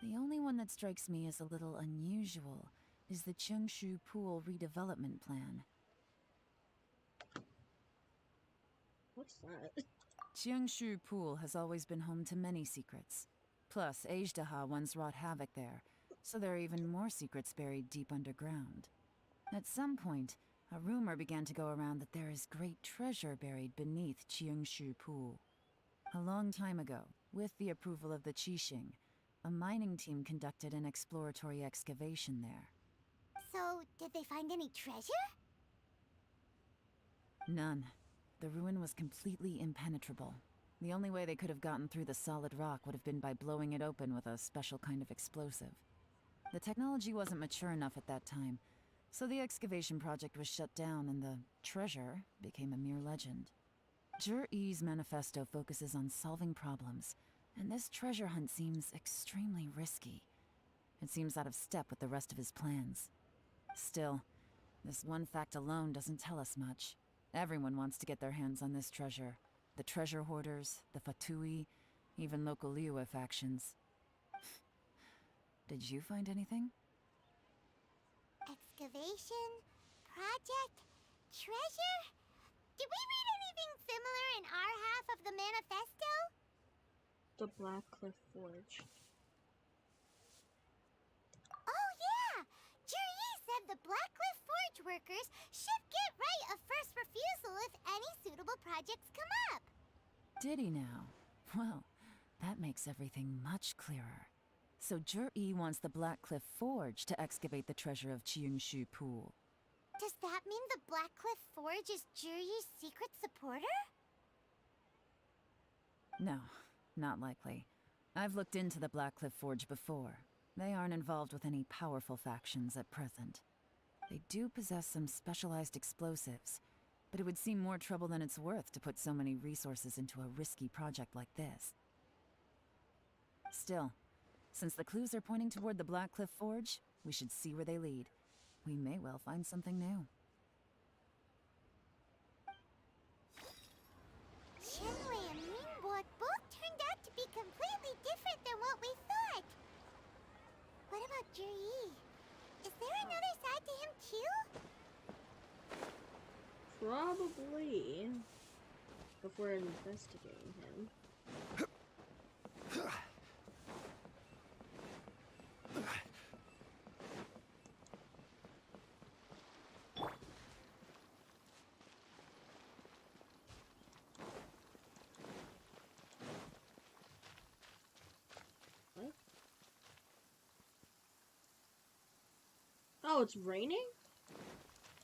The only one that strikes me as a little unusual is the Cheungshu Pool redevelopment plan. What's that? Cheungshu Pool has always been home to many secrets. Plus, Ajdaha once wrought havoc there, so there are even more secrets buried deep underground. At some point, a rumor began to go around that there is great treasure buried beneath Cheungshu Pool. A long time ago, with the approval of the Qixing, a mining team conducted an exploratory excavation there. So, did they find any treasure? None. The ruin was completely impenetrable. The only way they could have gotten through the solid rock would have been by blowing it open with a special kind of explosive. The technology wasn't mature enough at that time, so the excavation project was shut down and the treasure became a mere legend. Zhi-Yi's manifesto focuses on solving problems, and this treasure hunt seems extremely risky. It seems out of step with the rest of his plans. Still, this one fact alone doesn't tell us much. Everyone wants to get their hands on this treasure. The treasure hoarders, the Fatui, even local Liyue factions. Did you find anything? Excavation? Project? Treasure? Did we read anything similar in our half of the manifesto? The Black Cliff Forge. Oh yeah! Zhi-Yi said the Blackcliff Forge workers should get right of first refusal if any suitable projects come up. Did he now? Well, that makes everything much clearer. So Zhi-Yi wants the Blackcliff Forge to excavate the treasure of Cheungshu Pool. Does that mean the Blackcliff Forge is Zhi-Yi's secret supporter? No, not likely. I've looked into the Blackcliff Forge before. They aren't involved with any powerful factions at present. They do possess some specialized explosives, but it would seem more trouble than it's worth to put so many resources into a risky project like this. Still, since the clues are pointing toward the Blackcliff Forge, we should see where they lead. We may well find something new. Qianwei and Mingbo both turned out to be completely different than what we thought. What about Zhi-Yi? Is there another side to him too? Probably. If we're investigating him. Oh, it's raining?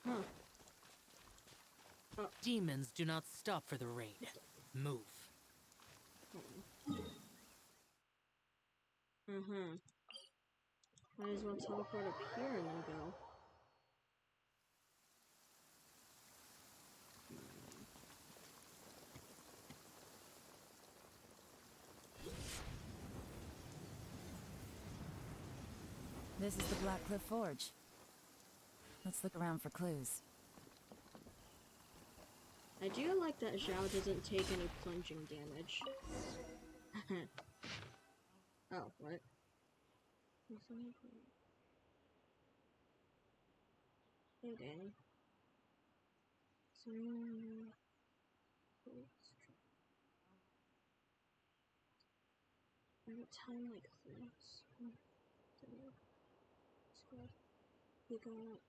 Huh. Demons do not stop for the rain. Move. Mm-hmm. Might as well teleport up here and then go. This is the Black Cliff Forge. Let's look around for clues. I do like that Zhao doesn't take any plunging damage. Oh, what? Hey, Danny. At a time like this, you got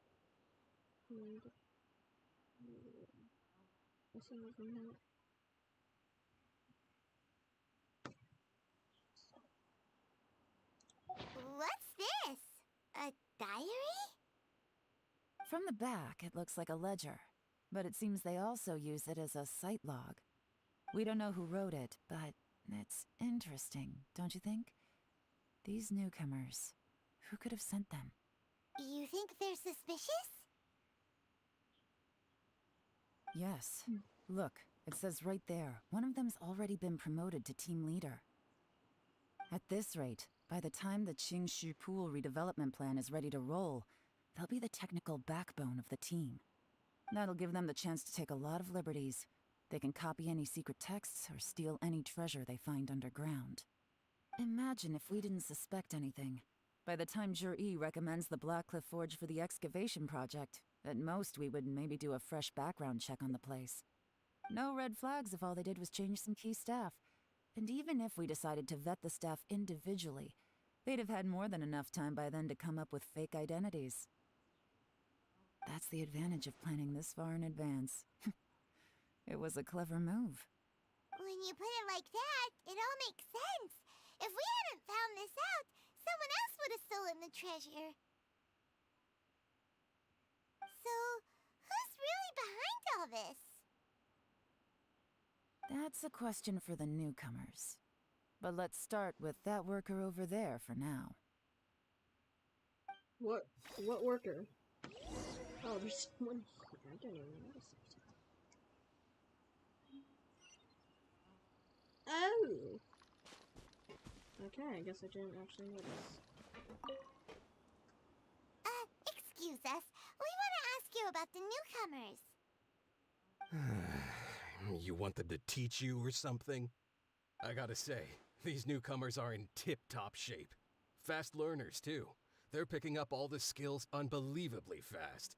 What's this? A diary? From the back, it looks like a ledger, but it seems they also use it as a site log. We don't know who wrote it, but it's interesting, don't you think? These newcomers, who could have sent them? You think they're suspicious? Yes. Look, it says right there, one of them's already been promoted to team leader. At this rate, by the time the Qingshu Pool redevelopment plan is ready to roll, they'll be the technical backbone of the team. That'll give them the chance to take a lot of liberties. They can copy any secret texts or steal any treasure they find underground. Imagine if we didn't suspect anything. By the time Jur-E recommends the Blackcliff Forge for the excavation project, at most we would maybe do a fresh background check on the place. No red flags if all they did was change some key staff. And even if we decided to vet the staff individually, they'd have had more than enough time by then to come up with fake identities. That's the advantage of planning this far in advance. It was a clever move. When you put it like that, it all makes sense. If we hadn't found this out, someone else would have stolen the treasure. So, who's really behind all this? That's a question for the newcomers. But let's start with that worker over there for now. What worker? Oh, there's someone here. I didn't even notice it. Oh! Okay, I guess I didn't actually notice. Excuse us. We want to ask you about the newcomers. You want them to teach you or something? I gotta say, these newcomers are in tip-top shape. Fast learners, too. They're picking up all the skills unbelievably fast.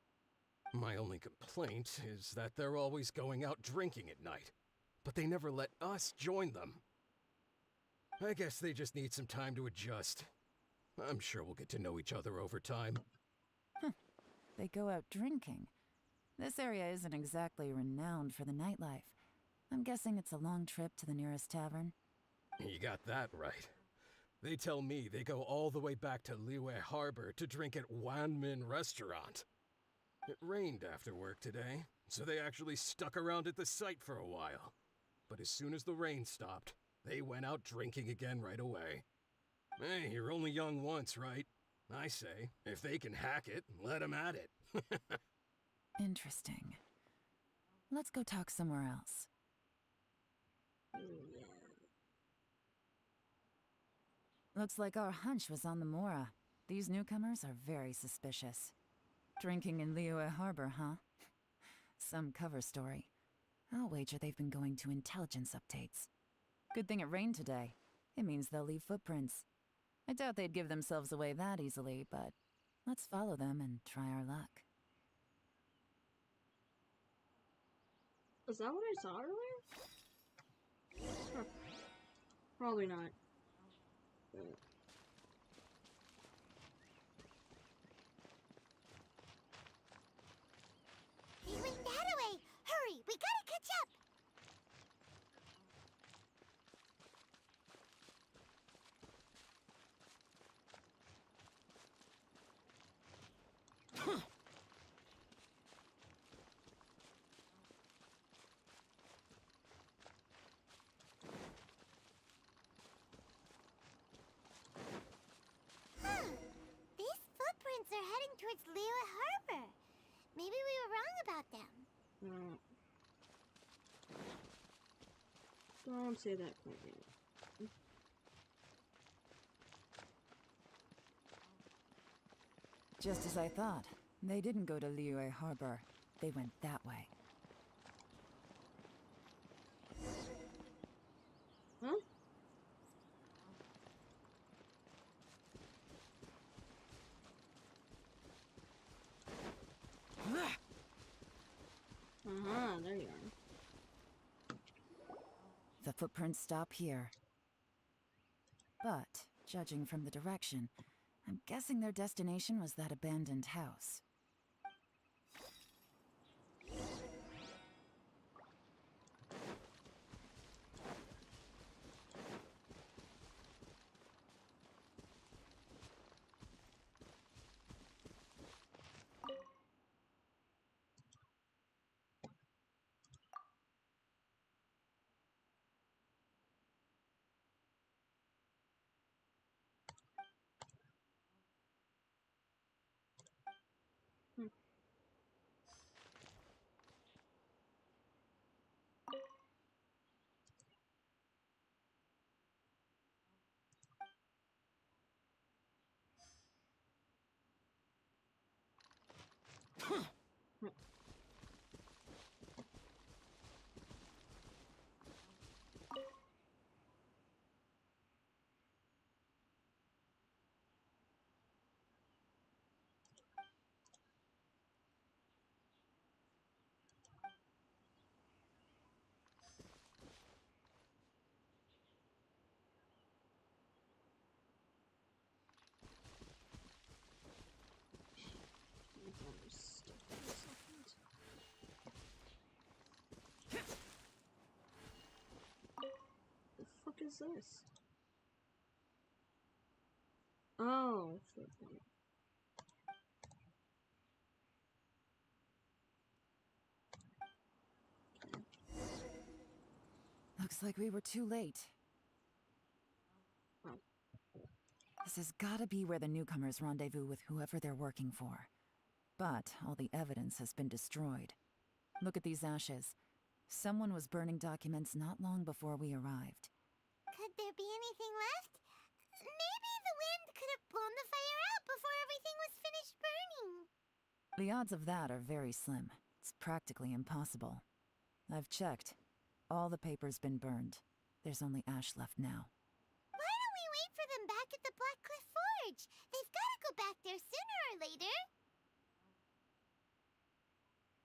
My only complaint is that they're always going out drinking at night. But they never let us join them. I guess they just need some time to adjust. I'm sure we'll get to know each other over time. They go out drinking. This area isn't exactly renowned for the nightlife. I'm guessing it's a long trip to the nearest tavern. You got that right. They tell me they go all the way back to Liyue Harbor to drink at Wanmin Restaurant. It rained after work today, so they actually stuck around at the site for a while. But as soon as the rain stopped, they went out drinking again right away. Hey, you're only young once, right? I say, if they can hack it, let them at it. Interesting. Let's go talk somewhere else. Looks like our hunch was on the Mora. These newcomers are very suspicious. Drinking in Liyue Harbor, huh? Some cover story. I'll wager they've been going to intelligence updates. Good thing it rained today. It means they'll leave footprints. I doubt they'd give themselves away that easily, but let's follow them and try our luck. Is that what I saw earlier? Huh. Probably not. But... He went that way! Hurry, we gotta catch up! towards Liyue Harbor. Maybe we were wrong about them. Don't say that quite yet. Just as I thought. They didn't go to Liyue Harbor. They went that way. Huh? There you are. The footprints stop here. But, judging from the direction, I'm guessing their destination was that abandoned house. The fuck is this? Oh, footprint. Looks like we were too late. Oh. This has gotta be where the newcomers rendezvous with whoever they're working for. But all the evidence has been destroyed. Look at these ashes. Someone was burning documents not long before we arrived. Could there be anything left? Maybe the wind could have blown the fire out before everything was finished burning. The odds of that are very slim. It's practically impossible. I've checked. All the paper's been burned. There's only ash left now. Why don't we wait for them back at the Black Cliff Forge? They've got to go back there sooner or later.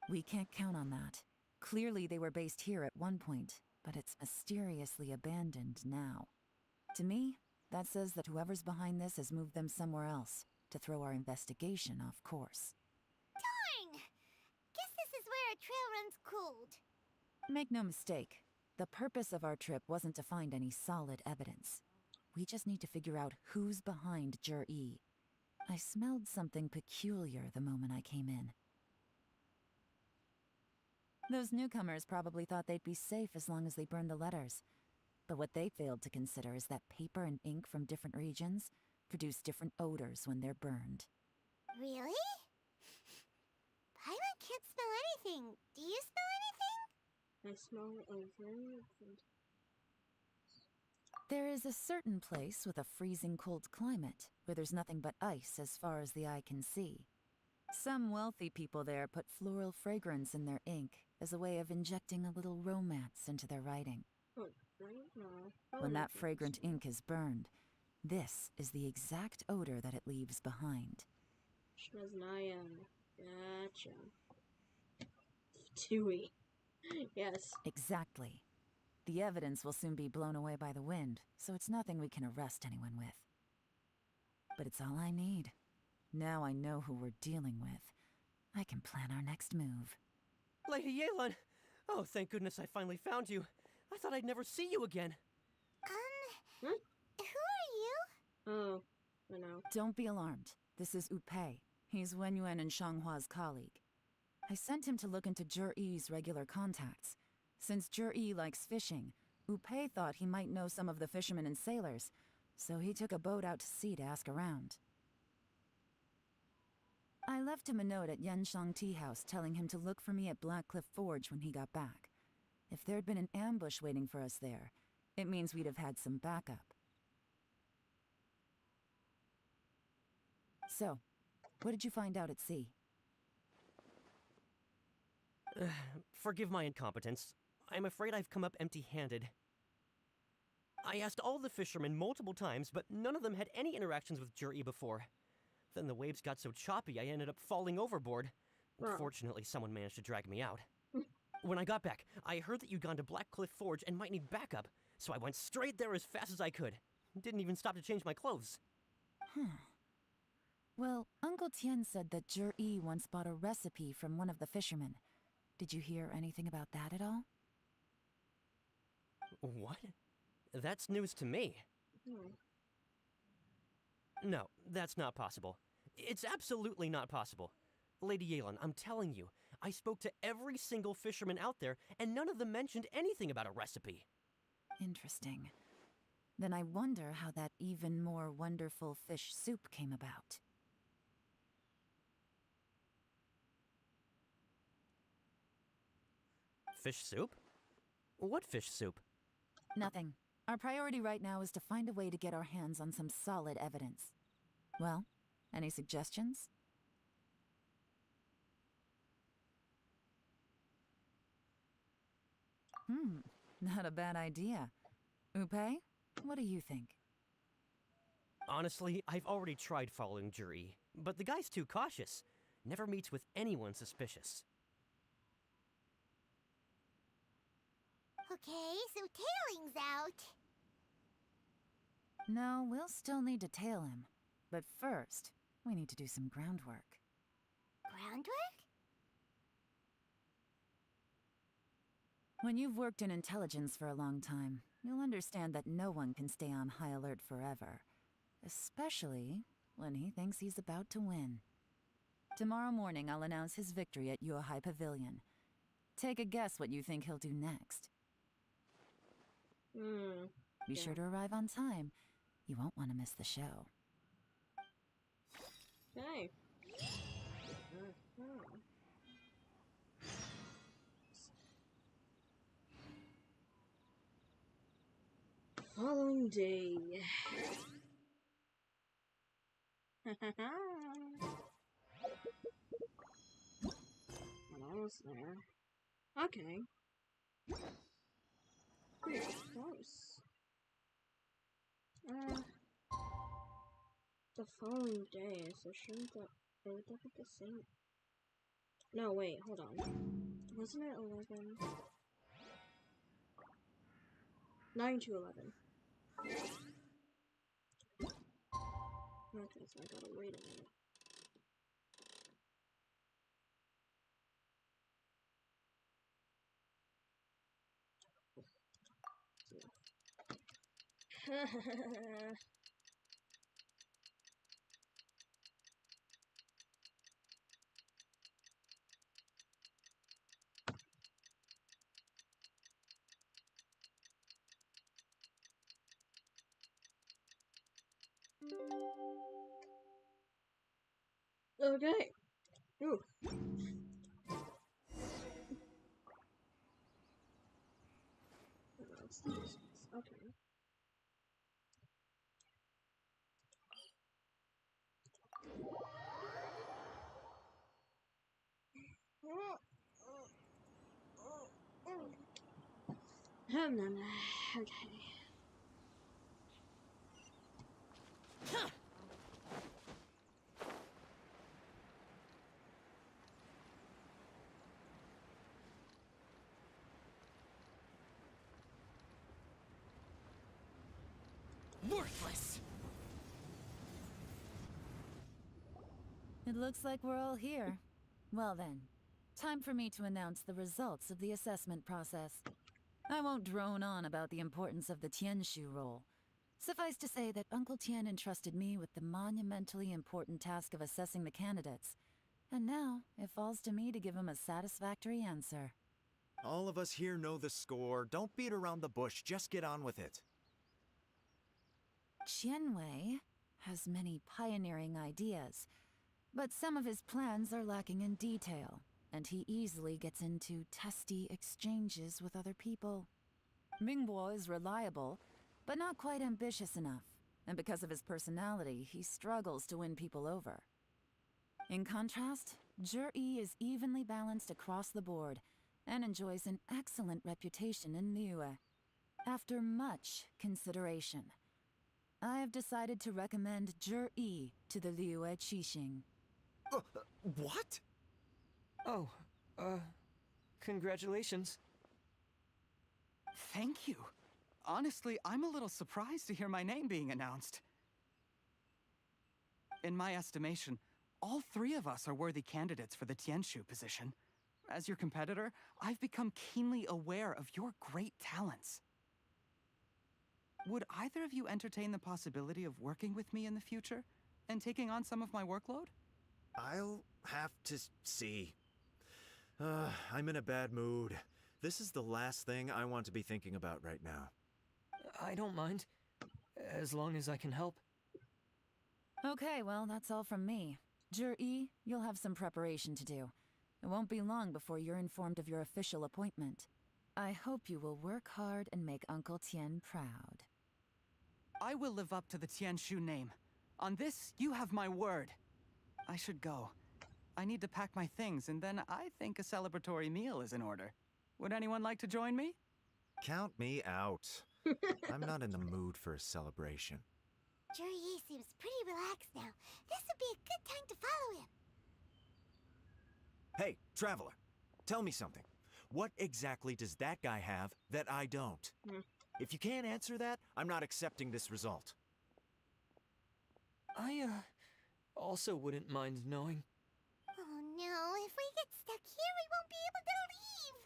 We can't count on that. Clearly they were based here at one point, but it's mysteriously abandoned now. To me, that says that whoever's behind this has moved them somewhere else to throw our investigation off course. Darn! Guess this is where our trail runs cold. Make no mistake, the purpose of our trip wasn't to find any solid evidence. We just need to figure out who's behind Jur-E. I smelled something peculiar the moment I came in. Those newcomers probably thought they'd be safe as long as they burned the letters. But what they failed to consider is that paper and ink from different regions produce different odors when they're burned. Really? Paimon can't smell anything. Do you smell anything? I smell a very different. There is a certain place with a freezing cold climate where there's nothing but ice as far as the eye can see. Some wealthy people there put floral fragrance in their ink as a way of injecting a little romance into their writing. When that fragrant ink is burned, this is the exact odor that it leaves behind. Schmeznayan. Gotcha. Chewy. Yes. Exactly. The evidence will soon be blown away by the wind, so it's nothing we can arrest anyone with. But it's all I need. Now I know who we're dealing with. I can plan our next move. Lady Yelan! Oh, thank goodness I finally found you. I thought I'd never see you again. Who are you? Oh, I know. Don't be alarmed. This is Upei. He's Wenyuan and Shanghua's colleague. I sent him to look into Jur-E's regular contacts. Since Jur-E likes fishing, Upei thought he might know some of the fishermen and sailors, so he took a boat out to sea to ask around. I left him a note at Yenshang Tea House telling him to look for me at Blackcliff Forge when he got back. If there'd been an ambush waiting for us there, it means we'd have had some backup. So, what did you find out at sea? Forgive my incompetence. I'm afraid I've come up empty-handed. I asked all the fishermen multiple times, but none of them had any interactions with Juri before. Then the waves got so choppy I ended up falling overboard. Bro. Fortunately, someone managed to drag me out. When I got back, I heard that you'd gone to Blackcliff Forge and might need backup, so I went straight there as fast as I could. Didn't even stop to change my clothes. Well, Uncle Tien said that Juri once bought a recipe from one of the fishermen. Did you hear anything about that at all? What? That's news to me. Hmm. No, that's not possible. It's absolutely not possible. Lady Yelan, I'm telling you, I spoke to every single fisherman out there, and none of them mentioned anything about a recipe. Interesting. Then I wonder how that even more wonderful fish soup came about. Fish soup? What fish soup? Nothing. Our priority right now is to find a way to get our hands on some solid evidence. Well, any suggestions? Not a bad idea. Upe, what do you think? Honestly, I've already tried following Juri, but the guy's too cautious. Never meets with anyone suspicious. Okay, so Tailing's out. No, we'll still need to tail him. But first, we need to do some groundwork. Groundwork? When you've worked in intelligence for a long time, you'll understand that no one can stay on high alert forever. Especially when he thinks he's about to win. Tomorrow morning, I'll announce his victory at Yuehai Pavilion. Take a guess what you think he'll do next. Be sure to arrive on time. You won't want to miss the show. Okay. Following day. I'm almost there. Okay. Pretty close. The following day, so shouldn't that it would look the same? No, wait, hold on. Wasn't it 11? 9 to 11. Okay, so I gotta wait a minute. Okay. Ooh. Okay. Okay. Worthless! It looks like we're all here. Well then, time for me to announce the results of the assessment process. I won't drone on about the importance of the Tianshu role. Suffice to say that Uncle Tien entrusted me with the monumentally important task of assessing the candidates. And now, it falls to me to give him a satisfactory answer. All of us here know the score. Don't beat around the bush, just get on with it. Qianwei has many pioneering ideas, But some of his plans are lacking in detail, and he easily gets into testy exchanges with other people. Mingbo is reliable, but not quite ambitious enough, and because of his personality, he struggles to win people over. In contrast, Zhi is evenly balanced across the board and enjoys an excellent reputation in Liyue. After much consideration, I have decided to recommend Zhi to the Liyue Qixing. What? Oh, congratulations. Thank you. Honestly, I'm a little surprised to hear my name being announced. In my estimation, all three of us are worthy candidates for the Tianshu position. As your competitor, I've become keenly aware of your great talents. Would either of you entertain the possibility of working with me in the future and taking on some of my workload? I'll have to see. I'm in a bad mood. This is the last thing I want to be thinking about right now. I don't mind, as long as I can help. Okay, well, that's all from me. Zhi, you'll have some preparation to do. It won't be long before you're informed of your official appointment. I hope you will work hard and make Uncle Tien proud. I will live up to the Tianshu name. On this, you have my word. I should go. I need to pack my things, and then I think a celebratory meal is in order. Would anyone like to join me? Count me out. I'm not in the mood for a celebration. Zhi seems pretty relaxed now. This would be a good time to follow him. Hey, traveler, tell me something. What exactly does that guy have that I don't? If you can't answer that, I'm not accepting this result. I, also wouldn't mind knowing. Oh no, if we get stuck here, we won't be able to leave!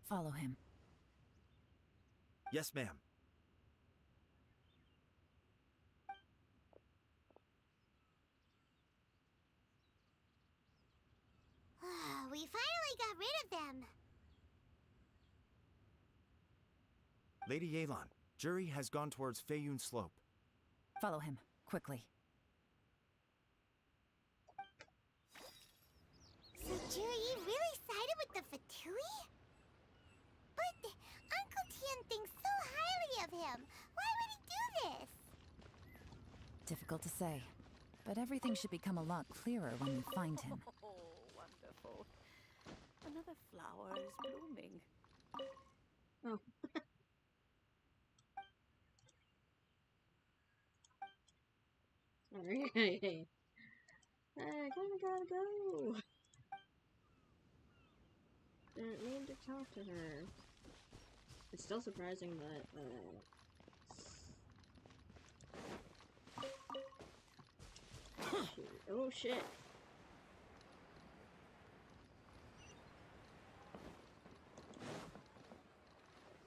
Follow him. Yes, ma'am. We finally got rid of them. Lady Yelan, Zhi has gone towards Feiyun Slope. Follow him, quickly. So Zhi really sided with the Fatui? But Uncle Tien thinks so highly of him. Why would he do this? Difficult to say, but everything should become a lot clearer when we find him. Oh, wonderful. Another flower is blooming. Oh. Sorry. Hey, I kinda gotta go. Didn't mean to talk to her. It's still surprising that, oh shit.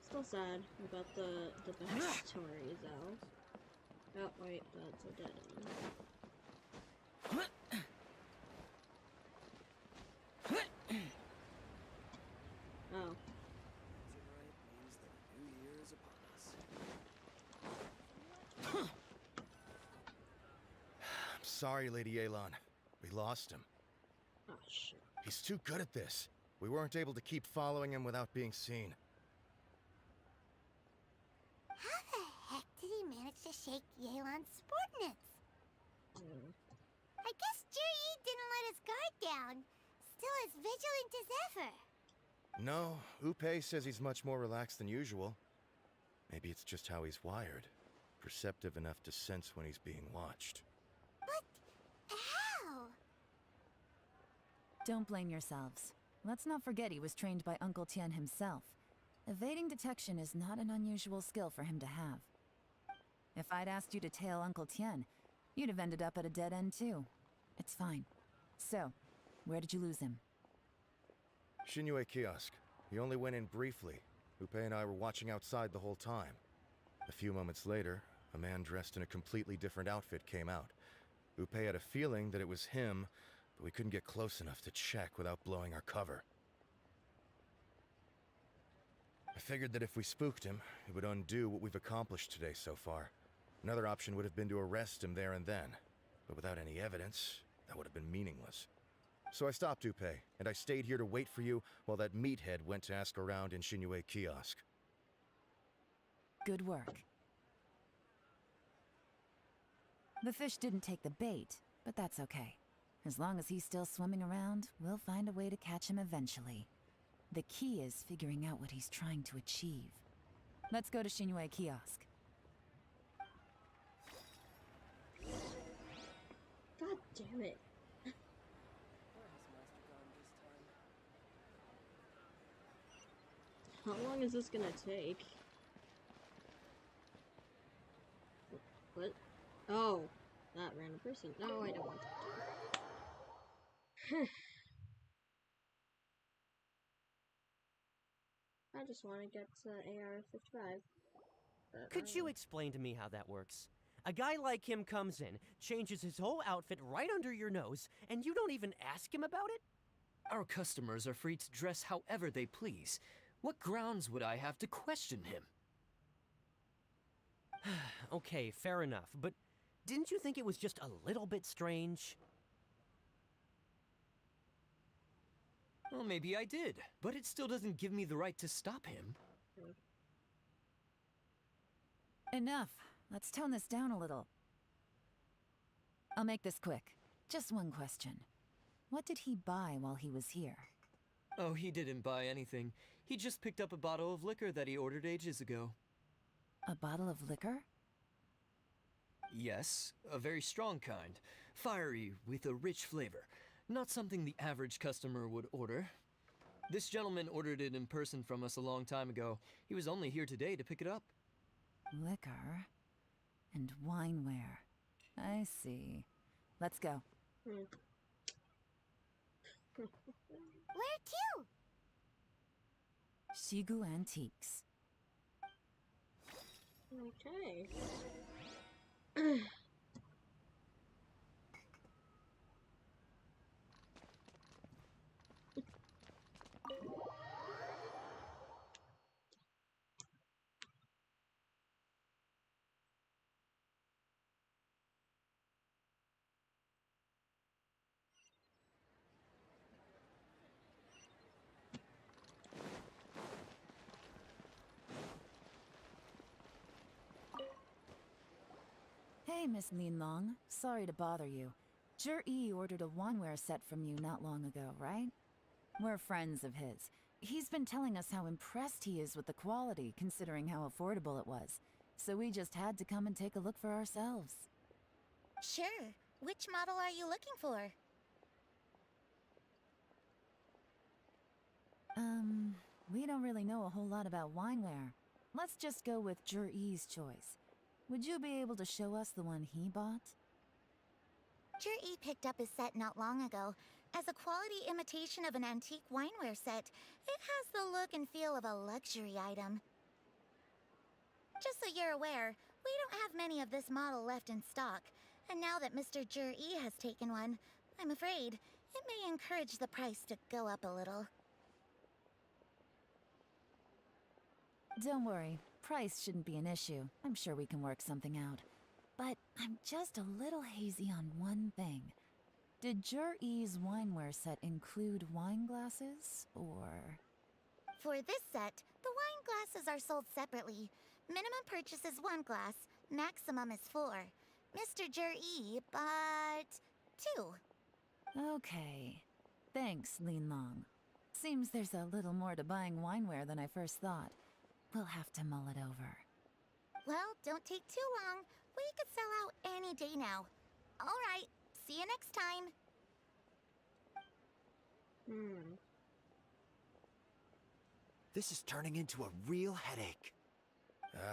Still sad about the backstory, though. Oh wait, that's a dead end. Oh. I'm sorry, Lady Yelan. We lost him. Oh shit. He's too good at this. We weren't able to keep following him without being seen. How the heck did he manage to shake Yelan's subordinates? I guess Zhi didn't let his guard down. Still as vigilant as ever. No, Upe says he's much more relaxed than usual. Maybe it's just how he's wired. Perceptive enough to sense when he's being watched. But how? Don't blame yourselves. Let's not forget he was trained by Uncle Tien himself. Evading detection is not an unusual skill for him to have. If I'd asked you to tail Uncle Tien, you'd have ended up at a dead end too. It's fine. So, where did you lose him? Xinyue kiosk. He only went in briefly. Upe and I were watching outside the whole time. A few moments later, a man dressed in a completely different outfit came out. Upe had a feeling that it was him, but we couldn't get close enough to check without blowing our cover. I figured that if we spooked him, it would undo what we've accomplished today so far. Another option would have been to arrest him there and then, but without any evidence, that would have been meaningless. So I stopped Upe, and I stayed here to wait for you while that meathead went to ask around in Shinue Kiosk. Good work. The fish didn't take the bait, but that's okay. As long as he's still swimming around, we'll find a way to catch him eventually. The key is figuring out what he's trying to achieve. Let's go to Shinue Kiosk. God damn it. How long is this gonna take? What? Oh, that random person. No, I don't want that. I just want to get AR-55. Could you explain to me how that works? A guy like him comes in, changes his whole outfit right under your nose, and you don't even ask him about it? Our customers are free to dress however they please. What grounds would I have to question him? Okay, fair enough, but didn't you think it was just a little bit strange? Well, maybe I did, but it still doesn't give me the right to stop him. Enough. Let's tone this down a little. I'll make this quick. Just one question. What did he buy while he was here? Oh, he didn't buy anything. He just picked up a bottle of liquor that he ordered ages ago. A bottle of liquor? Yes, a very strong kind. Fiery, with a rich flavor. Not something the average customer would order. This gentleman ordered it in person from us a long time ago. He was only here today to pick it up. Liquor and wineware. I see. Let's go. Where to? Shigu Antiques. Okay. Hey, Miss Linlong. Sorry to bother you. Zhi ordered a wineware set from you not long ago, right? We're friends of his. He's been telling us how impressed he is with the quality, considering how affordable it was. So we just had to come and take a look for ourselves. Sure. Which model are you looking for? We don't really know a whole lot about wineware. Let's just go with Zhi's choice. Would you be able to show us the one he bought? Zhi picked up his set not long ago. As a quality imitation of an antique wineware set, it has the look and feel of a luxury item. Just so you're aware, we don't have many of this model left in stock, and now that Mr. Zhi has taken one, I'm afraid it may encourage the price to go up a little. Don't worry. Price shouldn't be an issue. I'm sure we can work something out. But I'm just a little hazy on one thing. Did Zhi's wineware set include wine glasses, or...? For this set, the wine glasses are sold separately. Minimum purchase is 1 glass, maximum is 4. Mr. Zhi bought 2. Okay. Thanks, Linlong. Seems there's a little more to buying wineware than I first thought. We'll have to mull it over. Well, don't take too long. We could sell out any day now. All right, see you next time. This is turning into a real headache.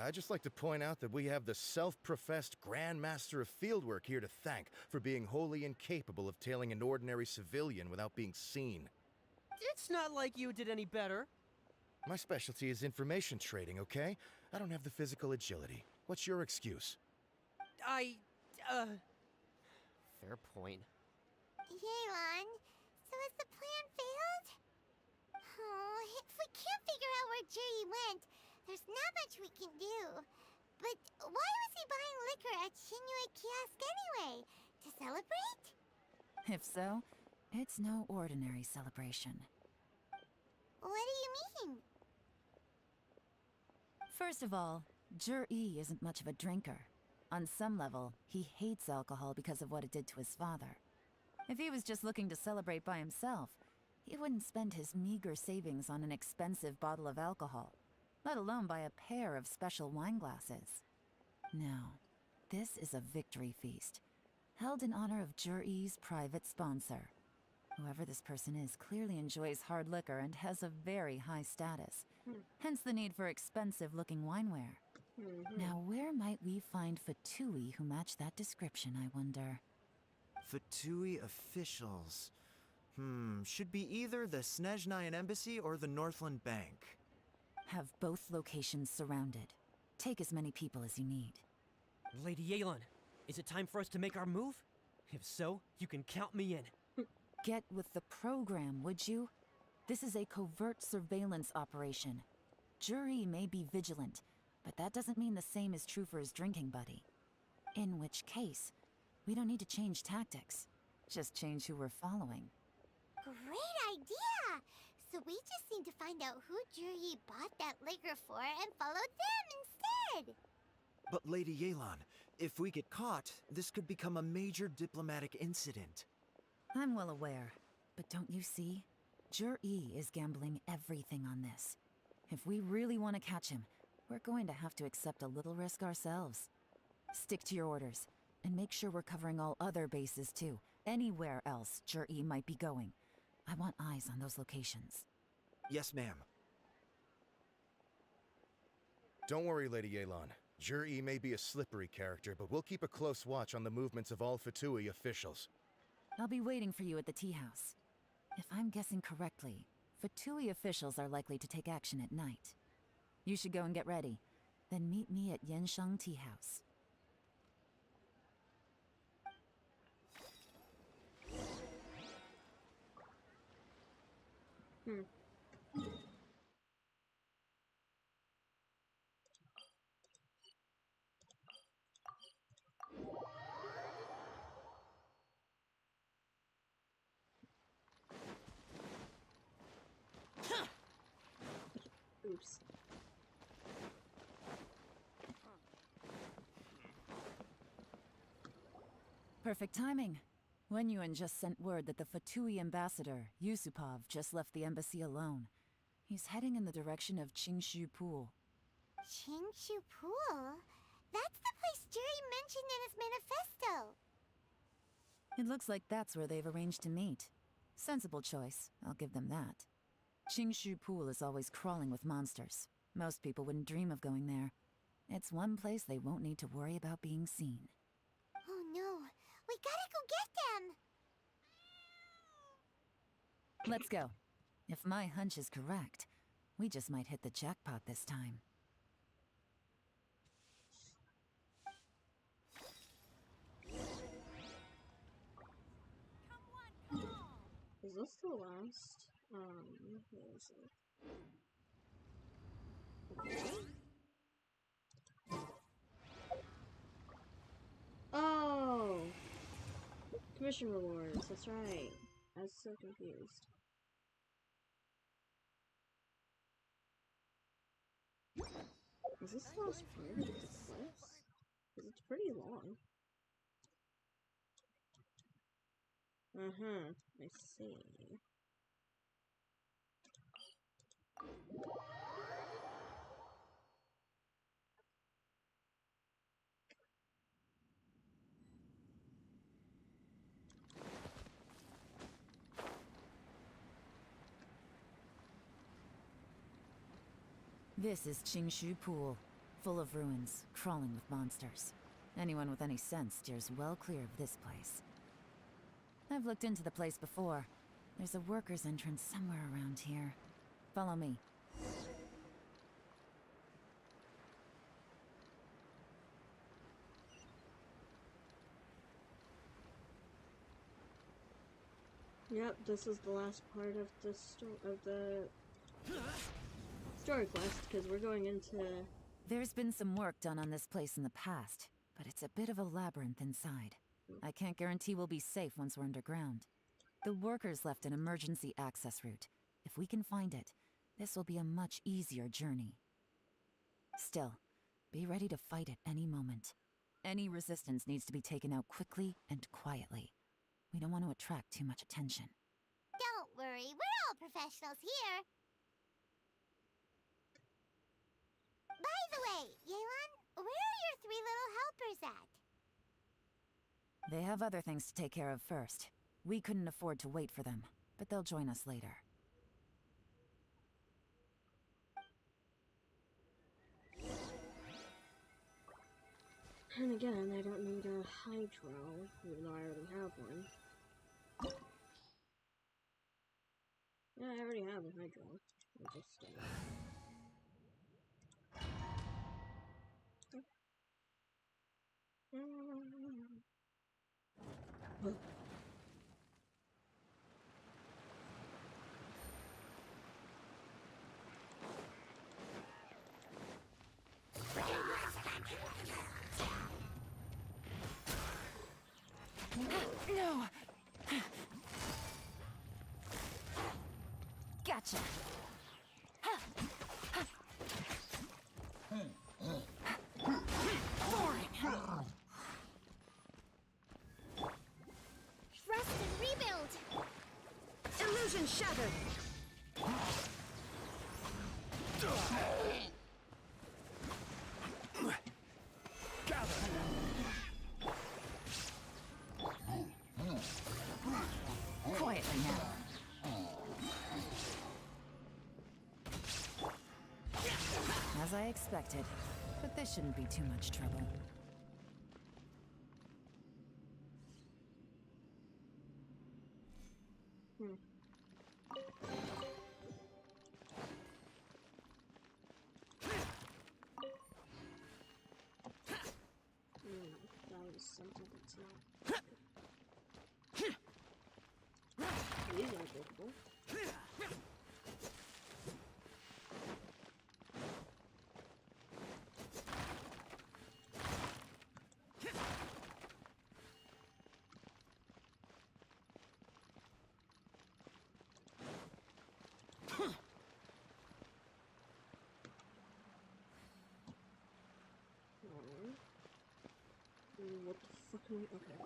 I'd just like to point out that we have the self-professed Grand Master of Fieldwork here to thank for being wholly incapable of tailing an ordinary civilian without being seen. It's not like you did any better. My specialty is information trading, okay? I don't have the physical agility. What's your excuse? Fair point. Yelan, so has the plan failed? Oh, if we can't figure out where Jerry went, there's not much we can do. But why was he buying liquor at Shinue Kiosk anyway? To celebrate? If so, it's no ordinary celebration. What do you mean? First of all, Jur-E isn't much of a drinker. On some level, he hates alcohol because of what it did to his father. If he was just looking to celebrate by himself, he wouldn't spend his meager savings on an expensive bottle of alcohol, let alone buy a pair of special wine glasses. No, this is a victory feast, held in honor of Jur-E's private sponsor. Whoever this person is clearly enjoys hard liquor and has a very high status, hence the need for expensive-looking wineware. Now, where might we find Fatui who match that description, I wonder? Fatui officials. Should be either the Snezhnayan Embassy or the Northland Bank. Have both locations surrounded. Take as many people as you need. Lady Yelan, is it time for us to make our move? If so, you can count me in. Get with the program, would you? This is a covert surveillance operation. Jur-E may be vigilant, but that doesn't mean the same is true for his drinking buddy. In which case, we don't need to change tactics. Just change who we're following. Great idea! So we just need to find out who Jur-E bought that liquor for and follow them instead! But Lady Yelan, if we get caught, this could become a major diplomatic incident. I'm well aware, but don't you see? Jur-E is gambling everything on this. If we really want to catch him, we're going to have to accept a little risk ourselves. Stick to your orders, and make sure we're covering all other bases too. Anywhere else Jur-E might be going. I want eyes on those locations. Yes, ma'am. Don't worry, Lady Yelan. Jur-E may be a slippery character, but we'll keep a close watch on the movements of all Fatui officials. I'll be waiting for you at the tea house. If I'm guessing correctly, Fatui officials are likely to take action at night. You should go and get ready. Then meet me at Yensheng Tea House. Oops. Perfect timing. Wenyuan just sent word that the Fatui ambassador, Yusupov, just left the embassy alone. He's heading in the direction of Qingshu Pool. Qingshu Pool? That's the place Jur-E mentioned in his manifesto! It looks like that's where they've arranged to meet. Sensible choice, I'll give them that. Qingshu Pool is always crawling with monsters. Most people wouldn't dream of going there. It's one place they won't need to worry about being seen. Oh no, we gotta go get them! Let's go. If my hunch is correct, we just might hit the jackpot this time. Is this the last? Where is it? Oh! Commission rewards, that's right. I was so confused. Is this the last part of this quest? Because it's pretty long. I see. This is Qingshu Pool, full of ruins, crawling with monsters. Anyone with any sense steers well clear of this place. I've looked into the place before. There's a worker's entrance somewhere around here. Follow me. Yep, this is the last part of the story quest because we're going into There's been some work done on this place in the past, but it's a bit of a labyrinth inside. I can't guarantee we'll be safe once we're underground. The workers left an emergency access route. If we can find it, this will be a much easier journey. Still, be ready to fight at any moment. Any resistance needs to be taken out quickly and quietly. We don't want to attract too much attention. Don't worry, we're all professionals here. By the way, Yelan, where are your 3 little helpers at? They have other things to take care of first. We couldn't afford to wait for them, but they'll join us later. And again, I don't need a hydro, even though I already have one. Yeah, I already have a hydro. I just, No! Gotcha! Boring! Rest and rebuild! Illusion shattered! Quietly now. As I expected, but this shouldn't be too much trouble. That was something that's not. These are breakable. What the fuck are we? Okay.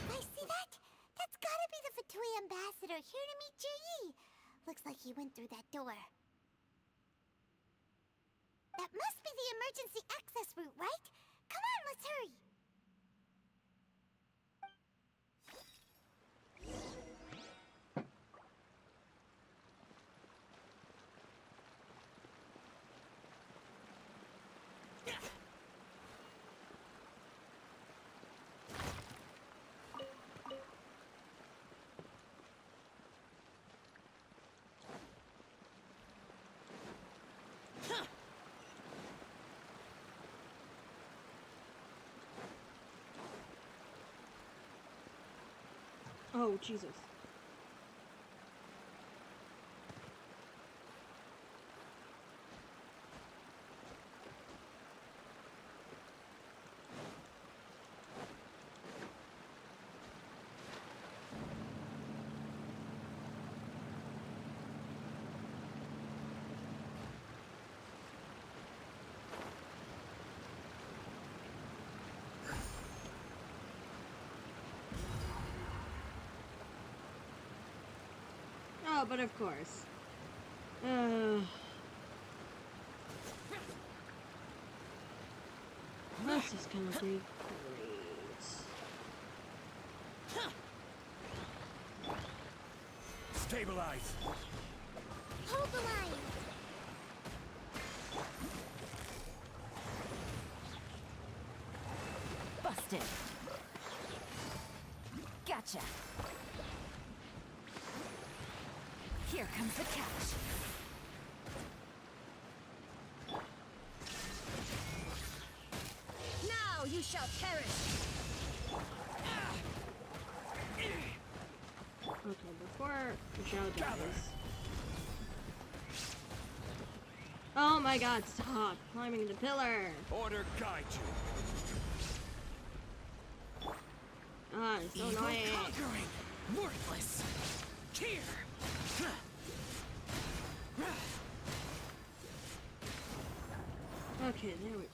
I see that? That's gotta be the Fatui ambassador here to meet Ji. Looks like he went through that door. That must be the emergency access route, right? Come on, let's hurry. Oh, Jesus. Oh, but of course. This is gonna be great. Stabilize! Hold the line. Busted! Gotcha! Here comes the catch. Now you shall perish! Okay, before Zhao dies. Oh my god, stop climbing the pillar! Order guide you. Ah, it's so Evil annoying. conquering, worthless. Here. Okay, there we go.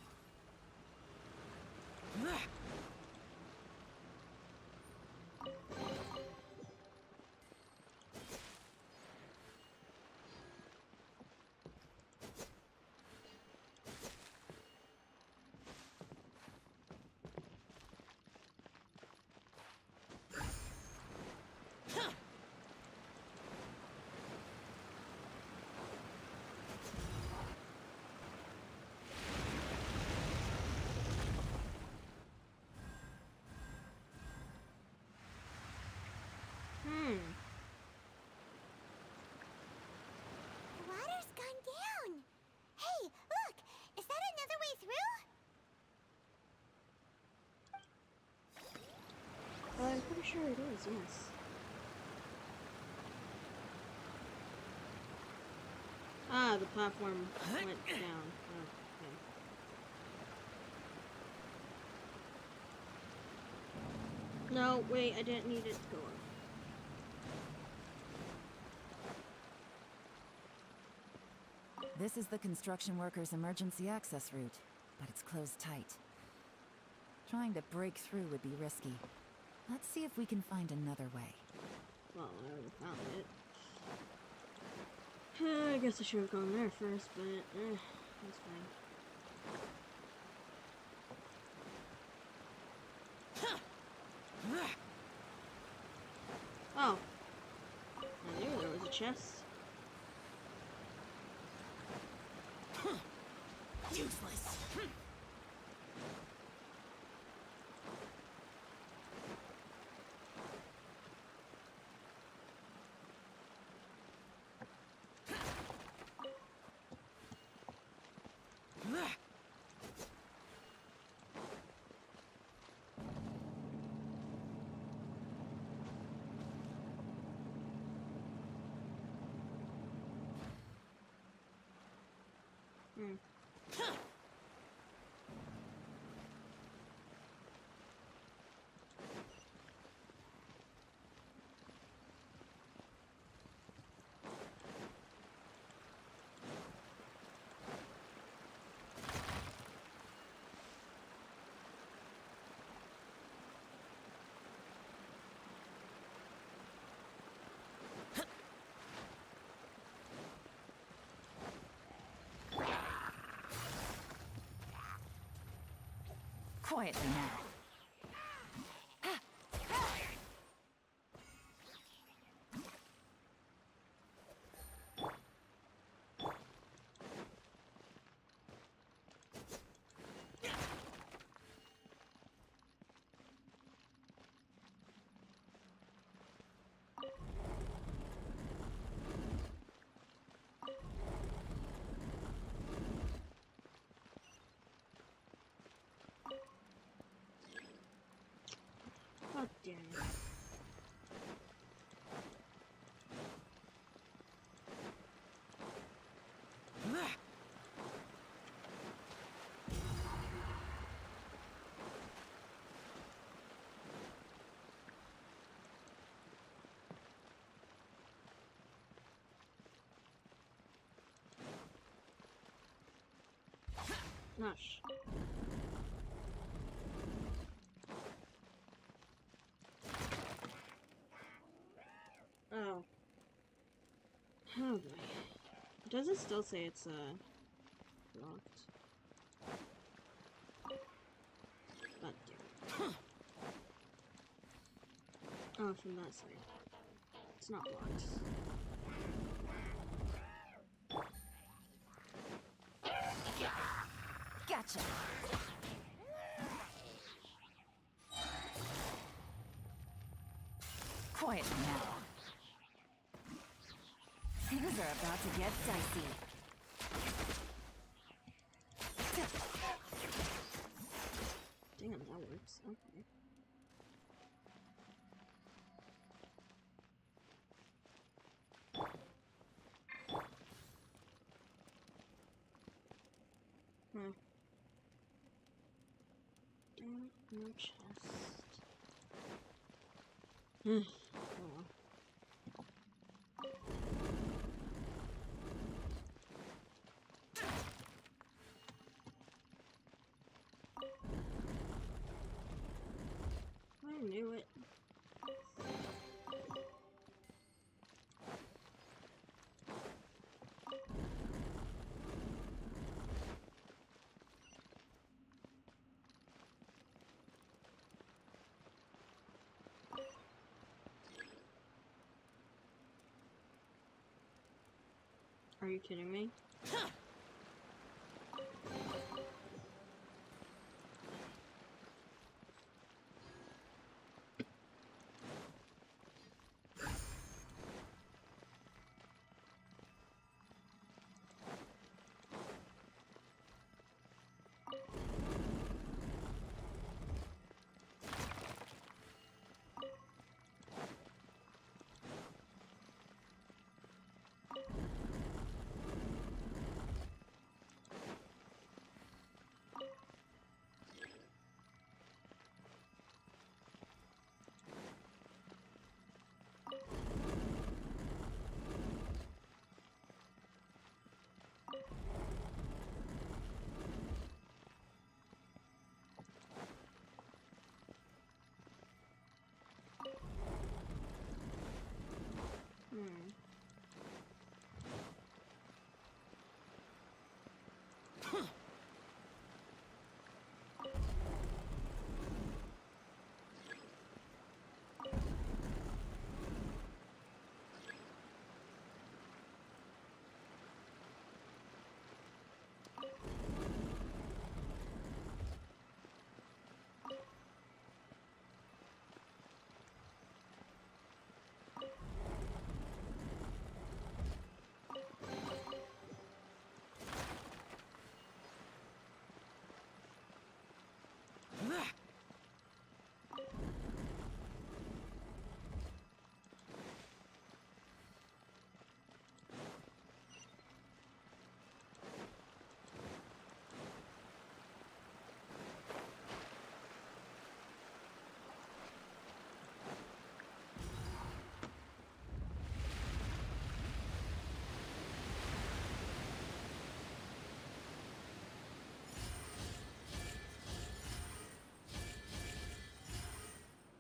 The water's gone down. Hey, look! Is that another way through? I'm pretty sure it is, yes. Ah, the platform went down. Oh, okay. No, wait, I didn't need it to go up. This is the construction workers' emergency access route, but it's closed tight. Trying to break through would be risky. Let's see if we can find another way. Well, I already found it. I guess I should have gone there first, but that's fine. Oh. I knew there was a chest. Useless. Quietly now. God damn it. Gosh. Oh. Oh boy. Does it still say it's locked? God damn it. Oh, from that side. It's not blocked. Gotcha. Quietly now. Things are about to get dicey. Damn, that works. Okay. No chest. Oh. I knew it. Are you kidding me?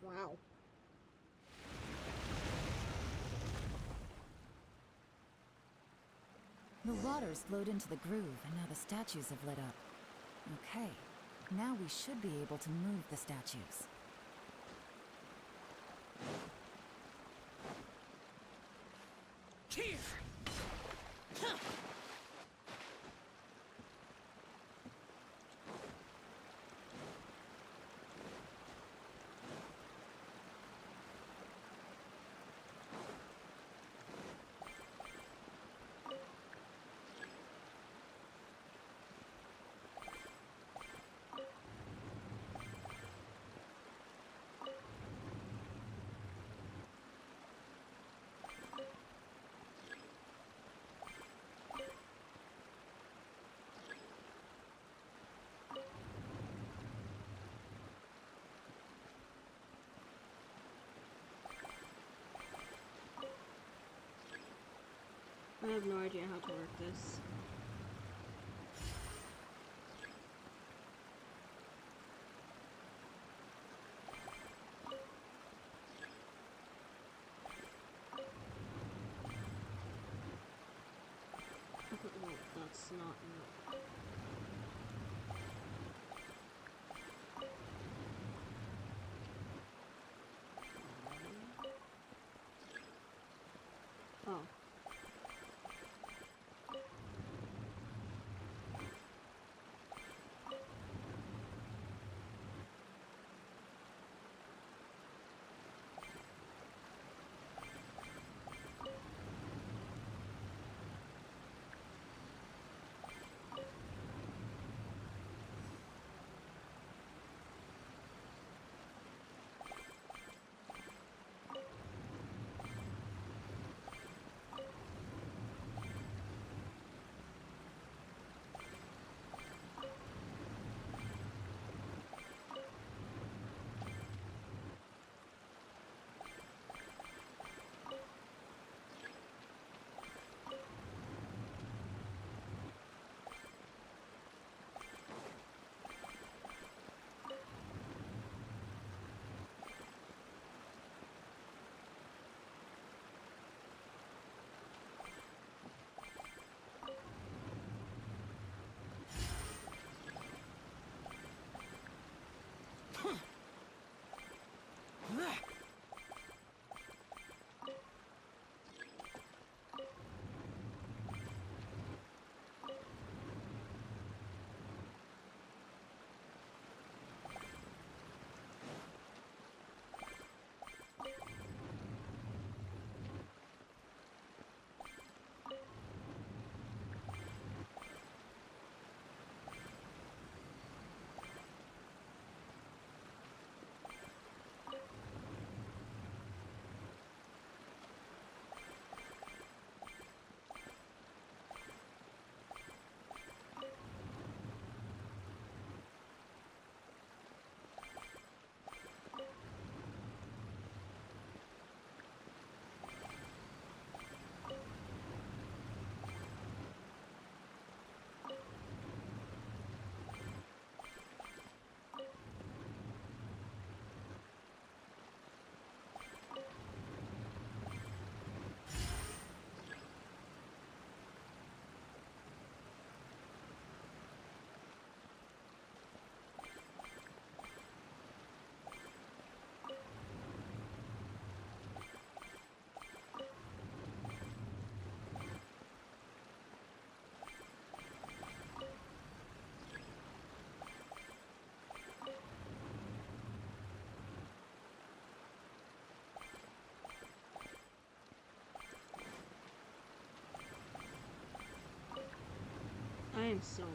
Wow. The water's flowed into the groove, and now the statues have lit up. Okay, now we should be able to move the statues. Here! Huh. I have no idea how to work this. Well, that's not. Oh. I am so lost.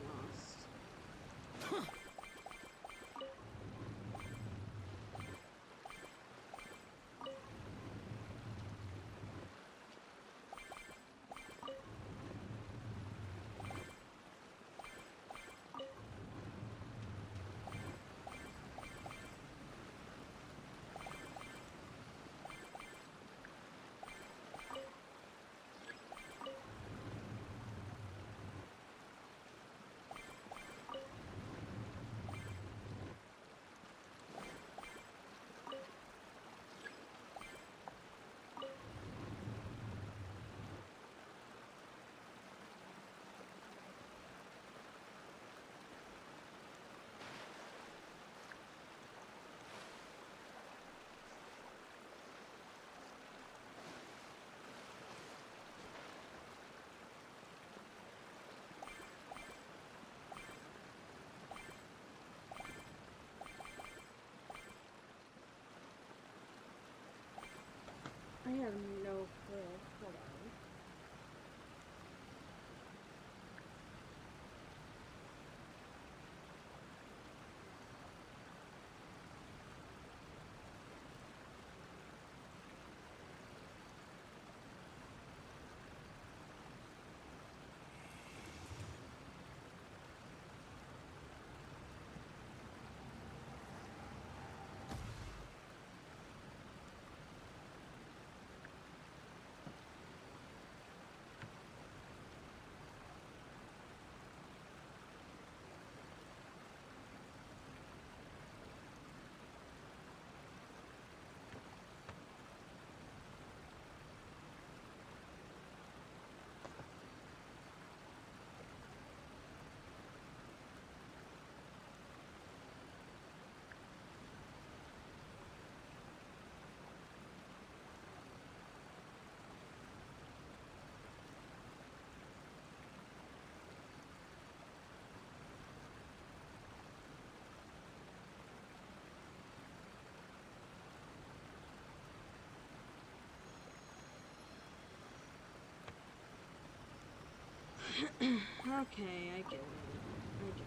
I have no clue. Hold on. Okay, I get it. I get it.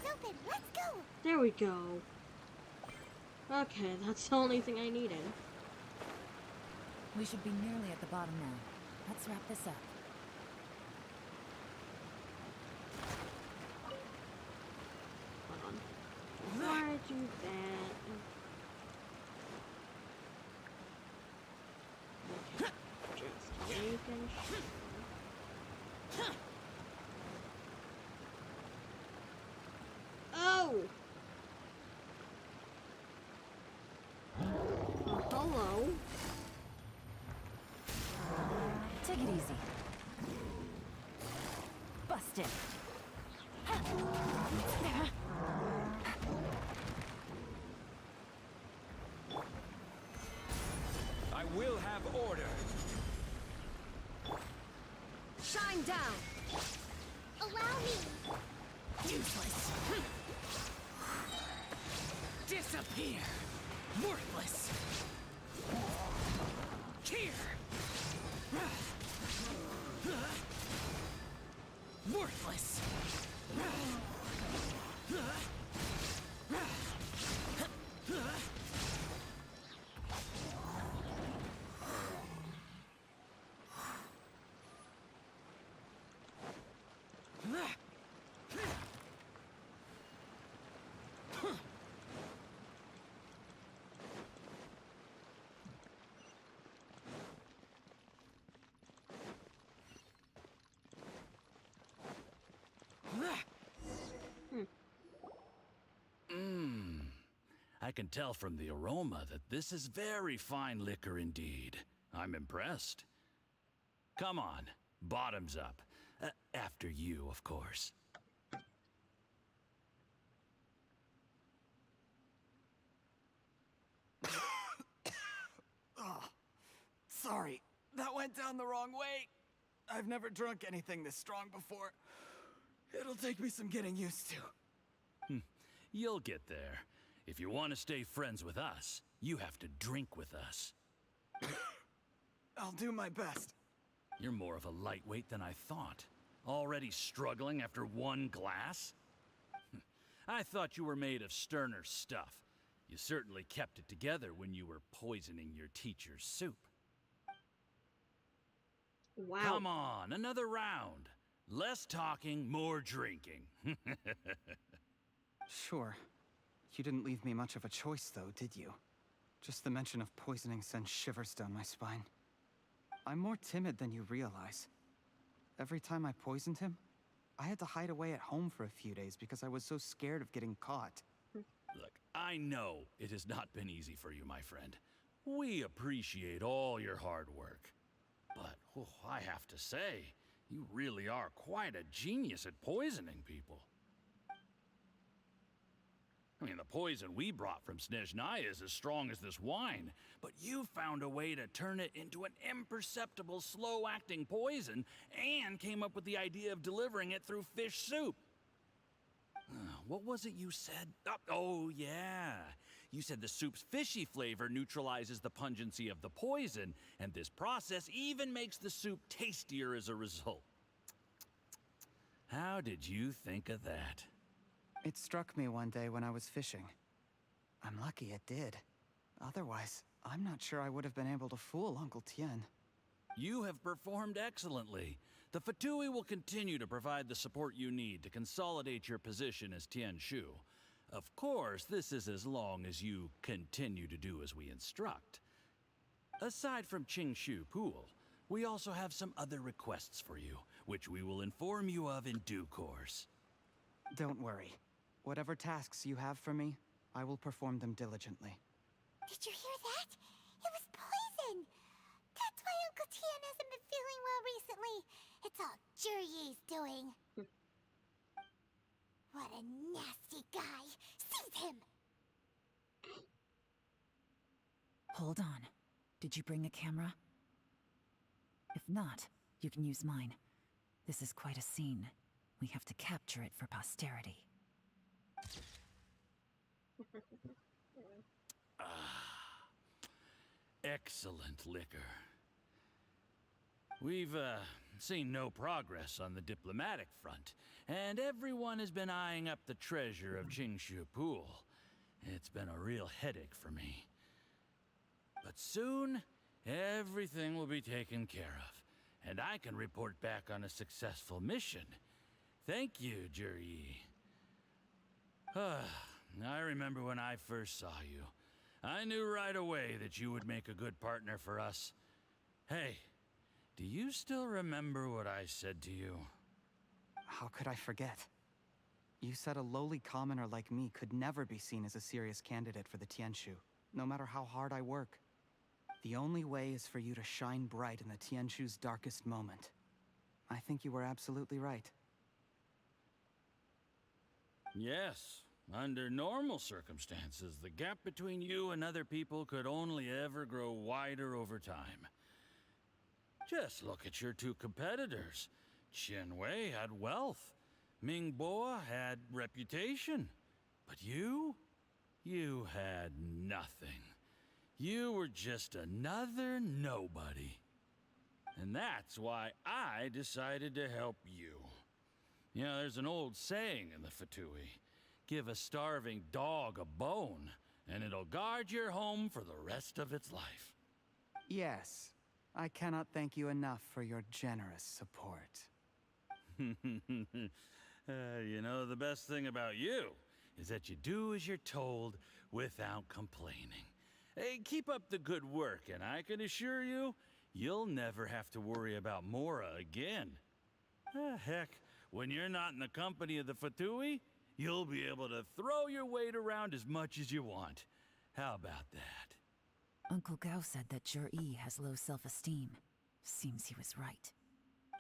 Open. Let's go. There we go. Okay, that's the only thing I needed. We should be nearly at the bottom now. Let's wrap this up. Hold on. Before I do that... Okay. Just making sure. Oh! Hello. Take it easy. Busted. I will have order. Shine down! Allow me. Useless. Disappear. Worthless. Here. Worthless. I can tell from the aroma that this is very fine liquor indeed. I'm impressed. Come on, bottoms up. After you, of course. went down the wrong way. I've never drunk anything this strong before. It'll take me some getting used to. You'll get there. If you want to stay friends with us, you have to drink with us. I'll do my best. You're more of a lightweight than I thought. Already struggling after one glass? I thought you were made of sterner stuff. You certainly kept it together when you were poisoning your teacher's soup. Wow. Come on, another round. Less talking, more drinking. Sure. You didn't leave me much of a choice, though, did you? Just the mention of poisoning sends shivers down my spine. I'm more timid than you realize. Every time I poisoned him, I had to hide away at home for a few days because I was so scared of getting caught. Look, I know it has not been easy for you, my friend. We appreciate all your hard work. But, I have to say, you really are quite a genius at poisoning people. I mean, the poison we brought from Snezhnaya is as strong as this wine, but you found a way to turn it into an imperceptible, slow-acting poison and came up with the idea of delivering it through fish soup. What was it you said? Oh, yeah. You said the soup's fishy flavor neutralizes the pungency of the poison, and this process even makes the soup tastier as a result. How did you think of that? It struck me one day when I was fishing. I'm lucky it did. Otherwise, I'm not sure I would have been able to fool Uncle Tien. You have performed excellently. The Fatui will continue to provide the support you need to consolidate your position as Tien Shu. Of course, this is as long as you continue to do as we instruct. Aside from Qingshu Pool, we also have some other requests for you, which we will inform you of in due course. Don't worry. Whatever tasks you have for me, I will perform them diligently. Did you hear that? It was poison! That's why Uncle Tien hasn't been feeling well recently. It's all Jurye's doing. What a nasty guy! Seize him! Hold on. Did you bring a camera? If not, you can use mine. This is quite a scene. We have to capture it for posterity. Excellent liquor. We've, seen no progress on the diplomatic front, and everyone has been eyeing up the treasure of Qingshu Pool. It's been a real headache for me. But soon, everything will be taken care of, and I can report back on a successful mission. Thank you, Jurye. I remember when I first saw you. I knew right away that you would make a good partner for us. Hey, do you still remember what I said to you? How could I forget? You said a lowly commoner like me could never be seen as a serious candidate for the Tianshu, no matter how hard I work. The only way is for you to shine bright in the Tianshu's darkest moment. I think you were absolutely right. Yes. Under normal circumstances, the gap between you and other people could only ever grow wider over time. Just look at your two competitors. Qianwei had wealth. Mingbo had reputation. But you had nothing. You were just another nobody. And that's why I decided to help you. You know, there's an old saying in the Fatui. Give a starving dog a bone, and it'll guard your home for the rest of its life. Yes. I cannot thank you enough for your generous support. You know, the best thing about you is that you do as you're told without complaining. Hey, keep up the good work, and I can assure you, you'll never have to worry about Mora again. Heck, when you're not in the company of the Fatui, you'll be able to throw your weight around as much as you want. How about that? Uncle Gao said that Jurye has low self-esteem. Seems he was right.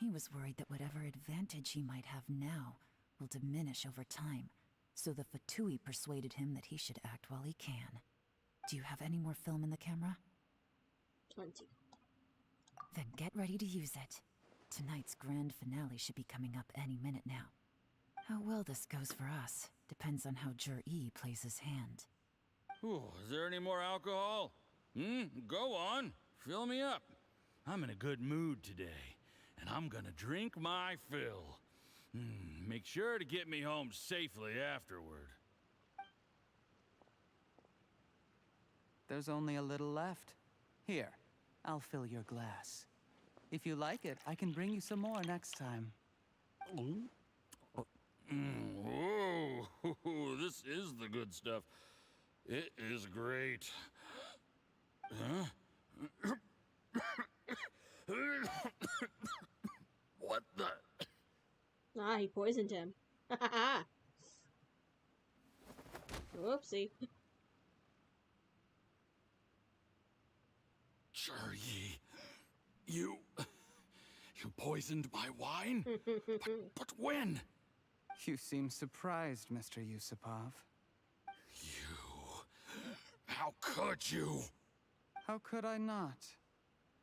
He was worried that whatever advantage he might have now will diminish over time, so the Fatui persuaded him that he should act while he can. Do you have any more film in the camera? 20. Then get ready to use it. Tonight's grand finale should be coming up any minute now. How well this goes for us depends on how Jur-E plays his hand. Ooh, is there any more alcohol? Go on. Fill me up. I'm in a good mood today, and I'm gonna drink my fill. Make sure to get me home safely afterward. There's only a little left. Here, I'll fill your glass. If you like it, I can bring you some more next time. Whoa, this is the good stuff. It is great. Huh? What the? Ah, he poisoned him. Whoopsie. Jur-E, you poisoned my wine? but when? You seem surprised, Mr. Yusupov. How could you? How could I not?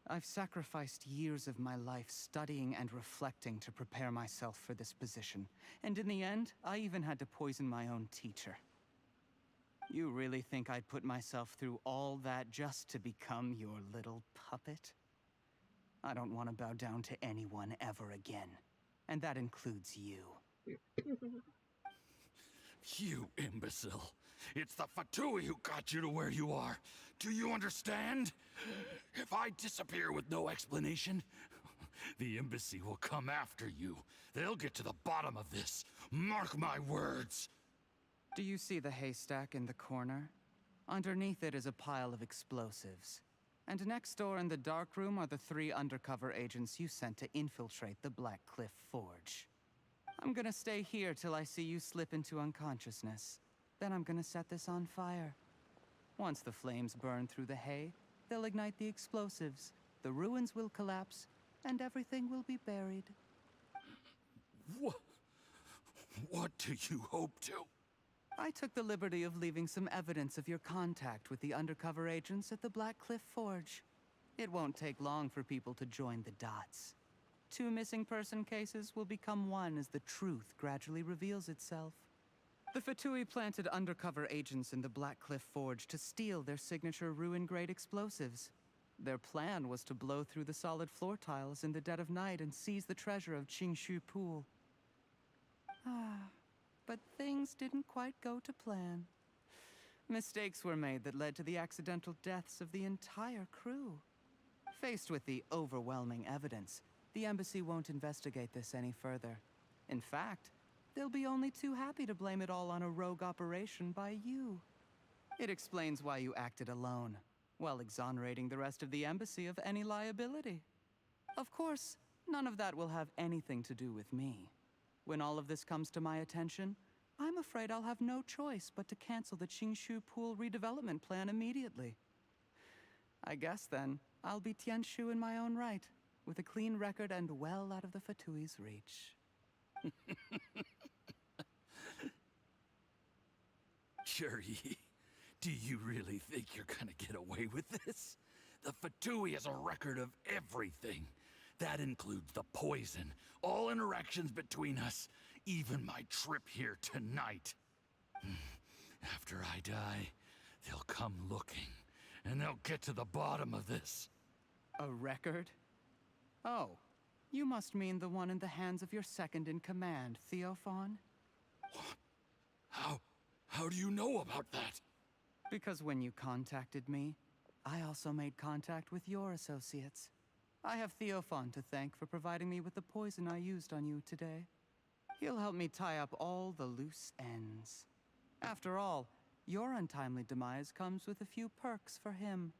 I've sacrificed years of my life studying and reflecting to prepare myself for this position. And in the end, I even had to poison my own teacher. You really think I'd put myself through all that just to become your little puppet? I don't want to bow down to anyone ever again. And that includes you. You imbecile. It's the Fatui who got you to where you are. Do you understand? If I disappear with no explanation, the embassy will come after you. They'll get to the bottom of this. Mark my words. Do you see the haystack in the corner? Underneath it is a pile of explosives. And next door in the dark room are the 3 undercover agents you sent to infiltrate the Black Cliff Forge. I'm gonna stay here till I see you slip into unconsciousness. Then I'm gonna set this on fire. Once the flames burn through the hay, they'll ignite the explosives, the ruins will collapse, and everything will be buried. What do you hope to? I took the liberty of leaving some evidence of your contact with the undercover agents at the Black Cliff Forge. It won't take long for people to join the dots. 2 missing person cases will become 1 as the truth gradually reveals itself. The Fatui planted undercover agents in the Black Cliff Forge to steal their signature ruin-grade explosives. Their plan was to blow through the solid floor tiles in the dead of night and seize the treasure of Qingshu Pool. But things didn't quite go to plan. Mistakes were made that led to the accidental deaths of the entire crew. Faced with the overwhelming evidence, the embassy won't investigate this any further. In fact, they'll be only too happy to blame it all on a rogue operation by you. It explains why you acted alone, while exonerating the rest of the embassy of any liability. Of course, none of that will have anything to do with me. When all of this comes to my attention, I'm afraid I'll have no choice but to cancel the Qingshu Pool redevelopment plan immediately. I guess then, I'll be Tianshu in my own right, with a clean record and well out of the Fatui's reach. Jur-E, do you really think you're gonna get away with this? The Fatui has a record of everything. That includes the poison, all interactions between us, even my trip here tonight. After I die, they'll come looking, and they'll get to the bottom of this. A record? Oh, you must mean the one in the hands of your second-in-command, Theophan? What? How do you know about that? Because when you contacted me, I also made contact with your associates. I have Theophan to thank for providing me with the poison I used on you today. He'll help me tie up all the loose ends. After all, your untimely demise comes with a few perks for him.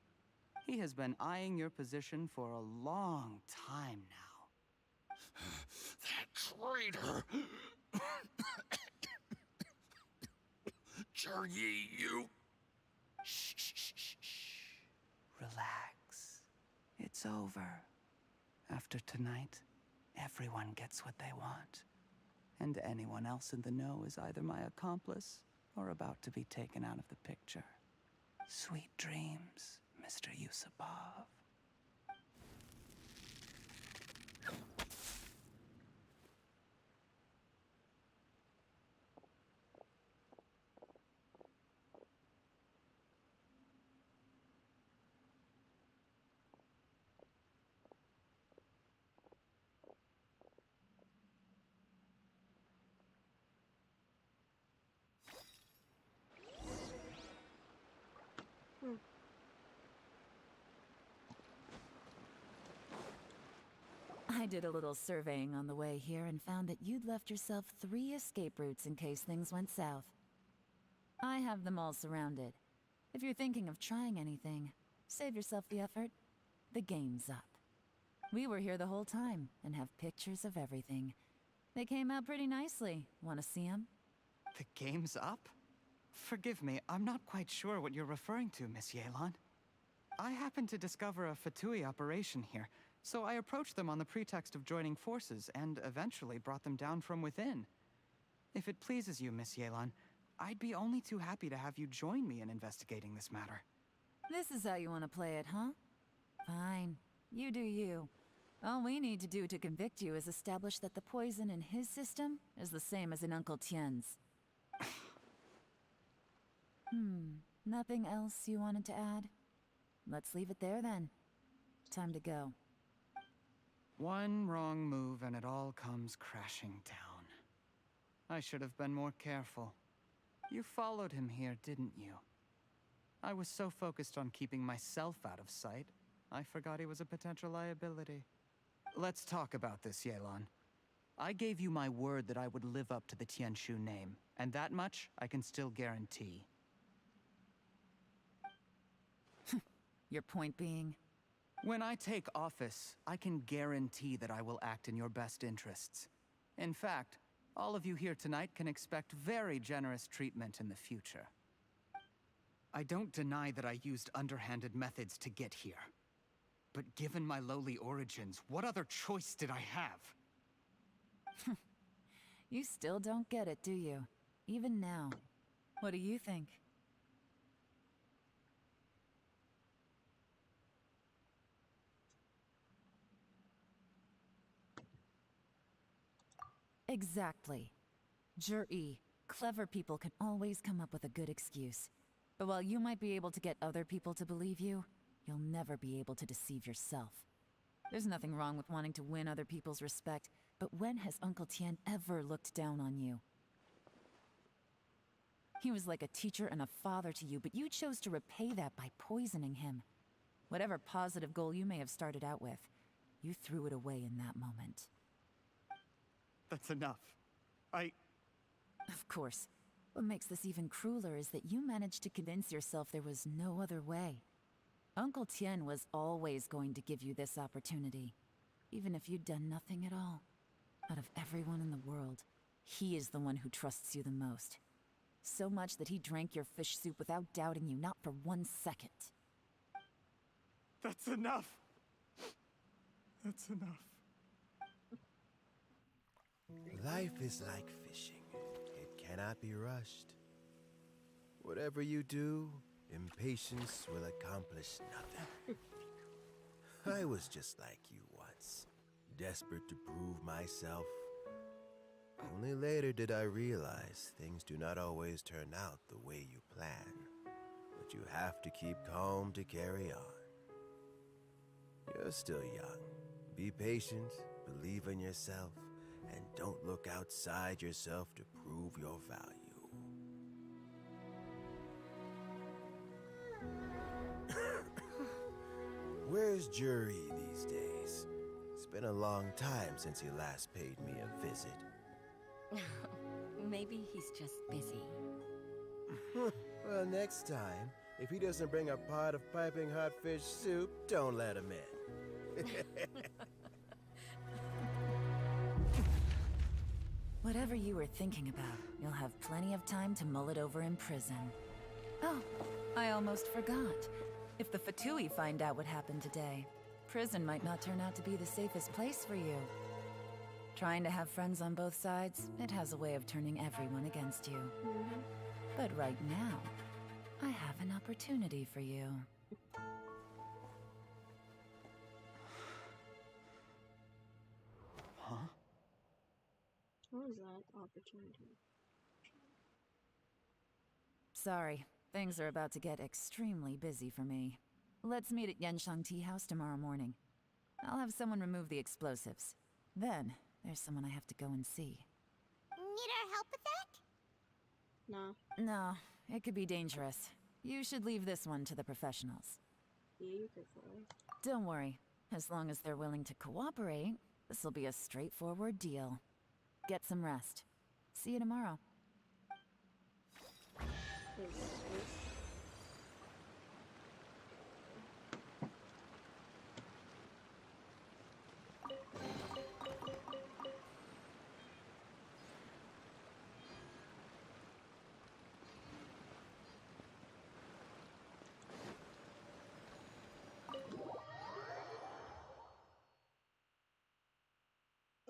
He has been eyeing your position for a long time now. That traitor! Jur-E, you... Shh. Relax. It's over. After tonight, everyone gets what they want. And anyone else in the know is either my accomplice or about to be taken out of the picture. Sweet dreams, Mr. Yusupov. did a little surveying on the way here and found that you'd left yourself 3 escape routes in case things went south. I have them all surrounded. If you're thinking of trying anything, save yourself the effort. The game's up. We were here the whole time and have pictures of everything. They came out pretty nicely. Want to see them? The game's up? Forgive me, I'm not quite sure what you're referring to, Miss Yelan. I happened to discover a Fatui operation here, so I approached them on the pretext of joining forces and eventually brought them down from within. If it pleases you, Miss Yelan, I'd be only too happy to have you join me in investigating this matter. This is how you want to play it, huh? Fine. You do you. All we need to do to convict you is establish that the poison in his system is the same as in Uncle Tien's. Nothing else you wanted to add? Let's leave it there then. Time to go. One wrong move and it all comes crashing down. I should have been more careful. You followed him here, didn't you? I was so focused on keeping myself out of sight, I forgot he was a potential liability. Let's talk about this, Yelan. I gave you my word that I would live up to the Tianshu name, and that much I can still guarantee. Your point being? When I take office, I can guarantee that I will act in your best interests. In fact, all of you here tonight can expect very generous treatment in the future. I don't deny that I used underhanded methods to get here. But given my lowly origins, what other choice did I have? You still don't get it, do you? Even now. What do you think? Exactly. Jur-E, clever people can always come up with a good excuse. But while you might be able to get other people to believe you, you'll never be able to deceive yourself. There's nothing wrong with wanting to win other people's respect, but when has Uncle Tien ever looked down on you? He was like a teacher and a father to you, but you chose to repay that by poisoning him. Whatever positive goal you may have started out with, you threw it away in that moment. That's enough. Of course. What makes this even crueler is that you managed to convince yourself there was no other way. Uncle Tien was always going to give you this opportunity, even if you'd done nothing at all. Out of everyone in the world, he is the one who trusts you the most. So much that he drank your fish soup without doubting you, not for 1 second. That's enough! That's enough. Life is like fishing. It cannot be rushed. Whatever you do, impatience will accomplish nothing. I was just like you once, desperate to prove myself. Only later did I realize things do not always turn out the way you plan, but you have to keep calm to carry on. You're still young. Be patient, believe in yourself, and don't look outside yourself to prove your value. Where's Jur-E these days? It's been a long time since he last paid me a visit. Maybe he's just busy. Well, next time, if he doesn't bring a pot of piping hot fish soup, don't let him in. Whatever you were thinking about, you'll have plenty of time to mull it over in prison. Oh, I almost forgot. If the Fatui find out what happened today, prison might not turn out to be the safest place for you. Trying to have friends on both sides, it has a way of turning everyone against you. But right now, I have an opportunity for you. Huh? What was that opportunity? Sorry, things are about to get extremely busy for me. Let's meet at Yenshang Tea House tomorrow morning. I'll have someone remove the explosives. Then, there's someone I have to go and see. Need our help with that? No. No, it could be dangerous. You should leave this one to the professionals. You prefer. Don't worry. As long as they're willing to cooperate, This'll be a straightforward deal. Get some rest. See you tomorrow.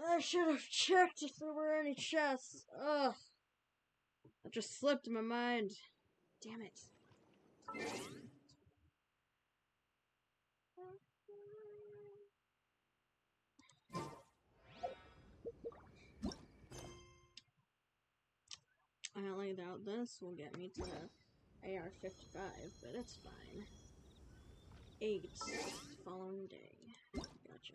I should have checked if there were any chests. Ugh. That just slipped my mind. Damn it. I only doubt this will get me to AR-55, but it's fine. 8 following day. Gotcha.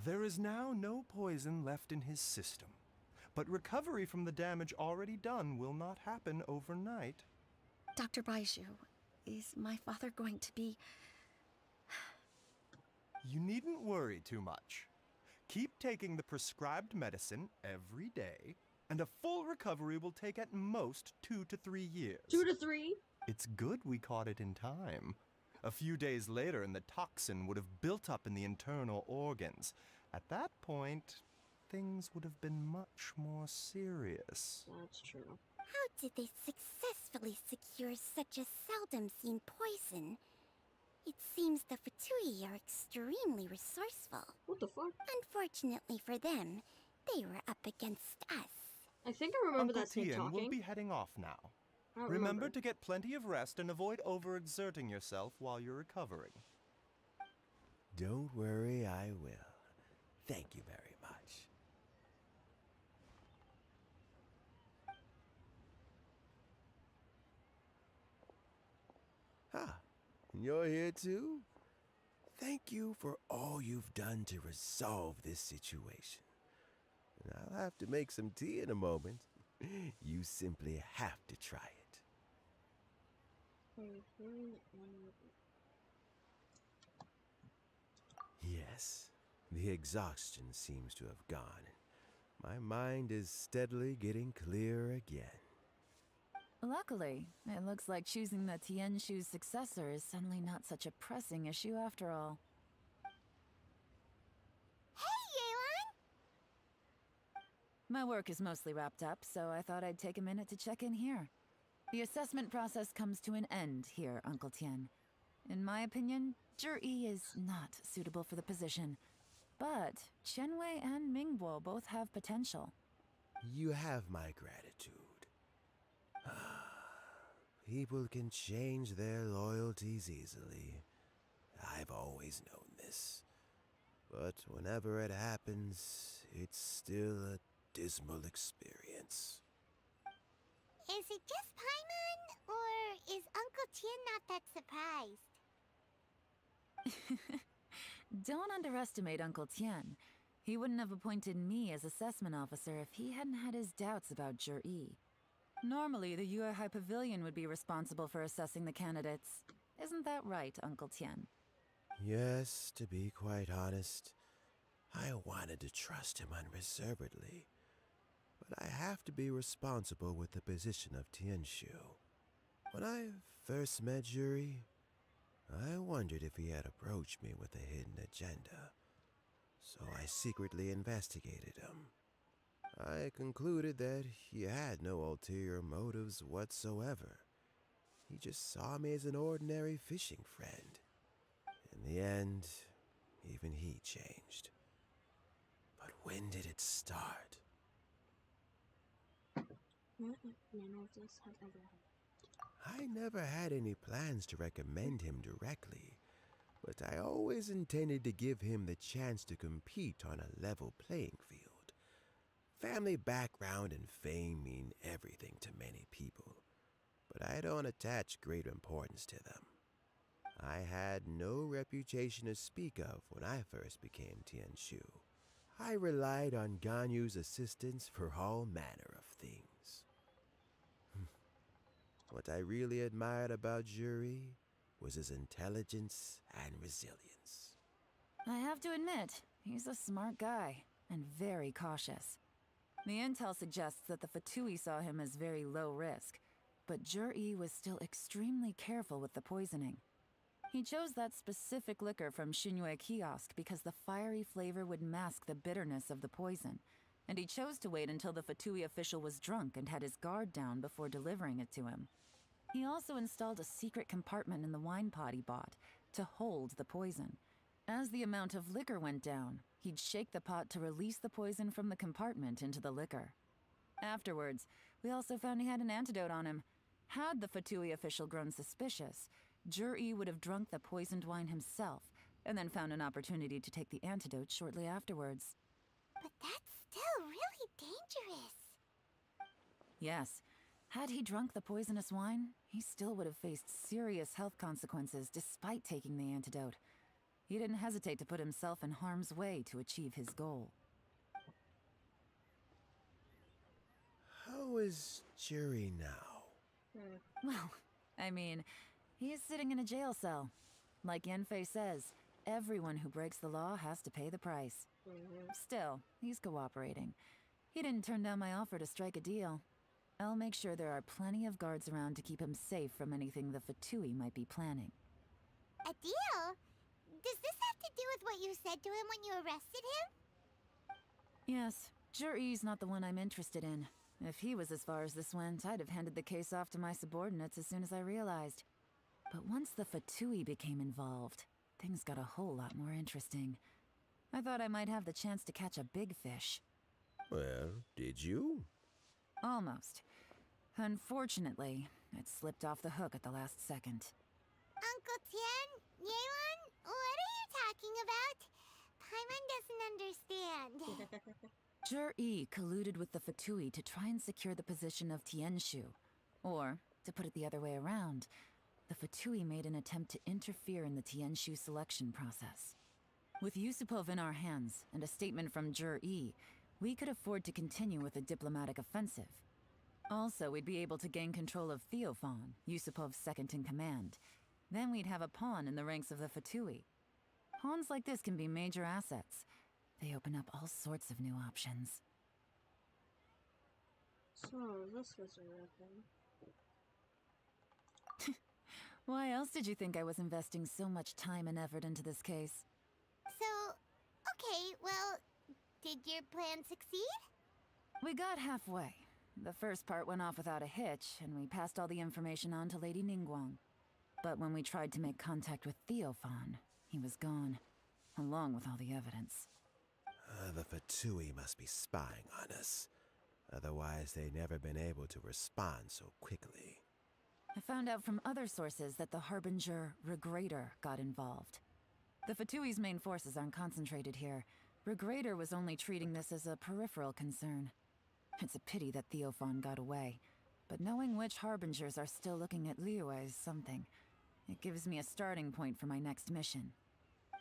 There is now no poison left in his system, but recovery from the damage already done will not happen overnight. Dr. Baiju, is my father going to be... You needn't worry too much. Keep taking the prescribed medicine every day, and a full recovery will take at most 2 to 3 years. 2 to 3? It's good we caught it in time. A few days later, and the toxin would have built up in the internal organs. At that point, things would have been much more serious. That's true. How did they successfully secure such a seldom-seen poison? It seems the Fatui are extremely resourceful. What the fuck? Unfortunately for them, they were up against us. I think I remember Uncle that snake Tien talking. will be heading off now. I don't Remember remember to get plenty of rest and avoid overexerting yourself while you're recovering. Don't worry, I will. Thank you very much. Ah, you're here too? Thank you for all you've done to resolve this situation. And I'll have to make some tea in a moment. You simply have to try it. Yes, the exhaustion seems to have gone. My mind is steadily getting clearer again. Luckily, it looks like choosing the Tianshu's successor is suddenly not such a pressing issue after all. Hey, Yelan! My work is mostly wrapped up, so I thought I'd take a minute to check in here. The assessment process comes to an end here, Uncle Tien. In my opinion, Zhi is not suitable for the position. But Qianwei and Mingbo both have potential. You have my gratitude. People can change their loyalties easily. I've always known this. But whenever it happens, it's still a dismal experience. Is it just Paimon, or is Uncle Tien not that surprised? Don't underestimate Uncle Tien. He wouldn't have appointed me as assessment officer if he hadn't had his doubts about Zhi. Normally, the Yuehai Pavilion would be responsible for assessing the candidates. Isn't that right, Uncle Tien? Yes, to be quite honest, I wanted to trust him unreservedly. But I have to be responsible with the position of Tianshu. When I first met Zhi, I wondered if he had approached me with a hidden agenda. So I secretly investigated him. I concluded that he had no ulterior motives whatsoever. He just saw me as an ordinary fishing friend. In the end, even he changed. But when did it start? What if none of this had ever happened? I never had any plans to recommend him directly, but I always intended to give him the chance to compete on a level playing field. Family background and fame mean everything to many people, but I don't attach great importance to them. I had no reputation to speak of when I first became Tianshu. I relied on Ganyu's assistance for all manner of things. What I really admired about Juri was his intelligence and resilience. I have to admit, he's a smart guy, and very cautious. The intel suggests that the Fatui saw him as very low risk, but Juri was still extremely careful with the poisoning. He chose that specific liquor from Shinue Kiosk because the fiery flavor would mask the bitterness of the poison, and he chose to wait until the Fatui official was drunk and had his guard down before delivering it to him. He also installed a secret compartment in the wine pot he bought to hold the poison. As the amount of liquor went down, he'd shake the pot to release the poison from the compartment into the liquor. Afterwards, we also found he had an antidote on him. Had the Fatui official grown suspicious, Juri would have drunk the poisoned wine himself, and then found an opportunity to take the antidote shortly afterwards. But that's still really dangerous. Yes, had he drunk the poisonous wine, he still would have faced serious health consequences despite taking the antidote. He didn't hesitate to put himself in harm's way to achieve his goal. How is Juri now? Well, I mean, he is sitting in a jail cell. Like Yanfei says, everyone who breaks the law has to pay the price. Still, he's cooperating. He didn't turn down my offer to strike a deal. I'll make sure there are plenty of guards around to keep him safe from anything the Fatui might be planning. A deal? Does this have to do with what you said to him when you arrested him? Yes, Juri's not the one I'm interested in. If he was as far as this went, I'd have handed the case off to my subordinates as soon as I realized. But once the Fatui became involved, things got a whole lot more interesting. I thought I might have the chance to catch a big fish. Well, did you? Almost. Unfortunately, it slipped off the hook at the last second. Uncle Tien? Yelan? What are you talking about? Paimon doesn't understand. Jur-E colluded with the Fatui to try and secure the position of Tianshu. Or, to put it the other way around, the Fatui made an attempt to interfere in the Tianshu selection process. With Yusupov in our hands and a statement from Jur-E, we could afford to continue with a diplomatic offensive. Also, we'd be able to gain control of Theophan, Yusupov's second-in-command. Then we'd have a pawn in the ranks of the Fatui. Pawns like this can be major assets. They open up all sorts of new options. So, this was a weapon. Why else did you think I was investing so much time and effort into this case? So, okay, well, did your plan succeed? We got halfway. The first part went off without a hitch, and we passed all the information on to Lady Ningguang. But when we tried to make contact with Theophan, he was gone, along with all the evidence. The Fatui must be spying on us. Otherwise, they'd never been able to respond so quickly. I found out from other sources that the Harbinger, Regrator, got involved. The Fatui's main forces aren't concentrated here. Regrator was only treating this as a peripheral concern. It's a pity that Theophan got away. But knowing which Harbingers are still looking at Liyue is something. It gives me a starting point for my next mission.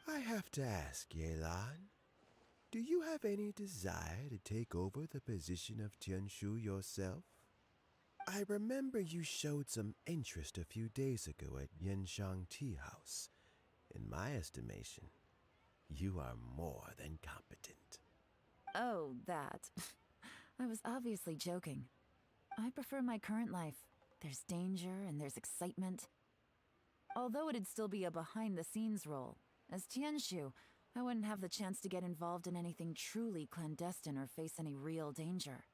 I have to ask, Yelan, do you have any desire to take over the position of Tianshu yourself? I remember you showed some interest a few days ago at Yenshang Tea House. In my estimation, you are more than competent. Oh, that. I was obviously joking. I prefer my current life. There's danger and there's excitement. Although it'd still be a behind-the-scenes role, as Tianshu, I wouldn't have the chance to get involved in anything truly clandestine or face any real danger.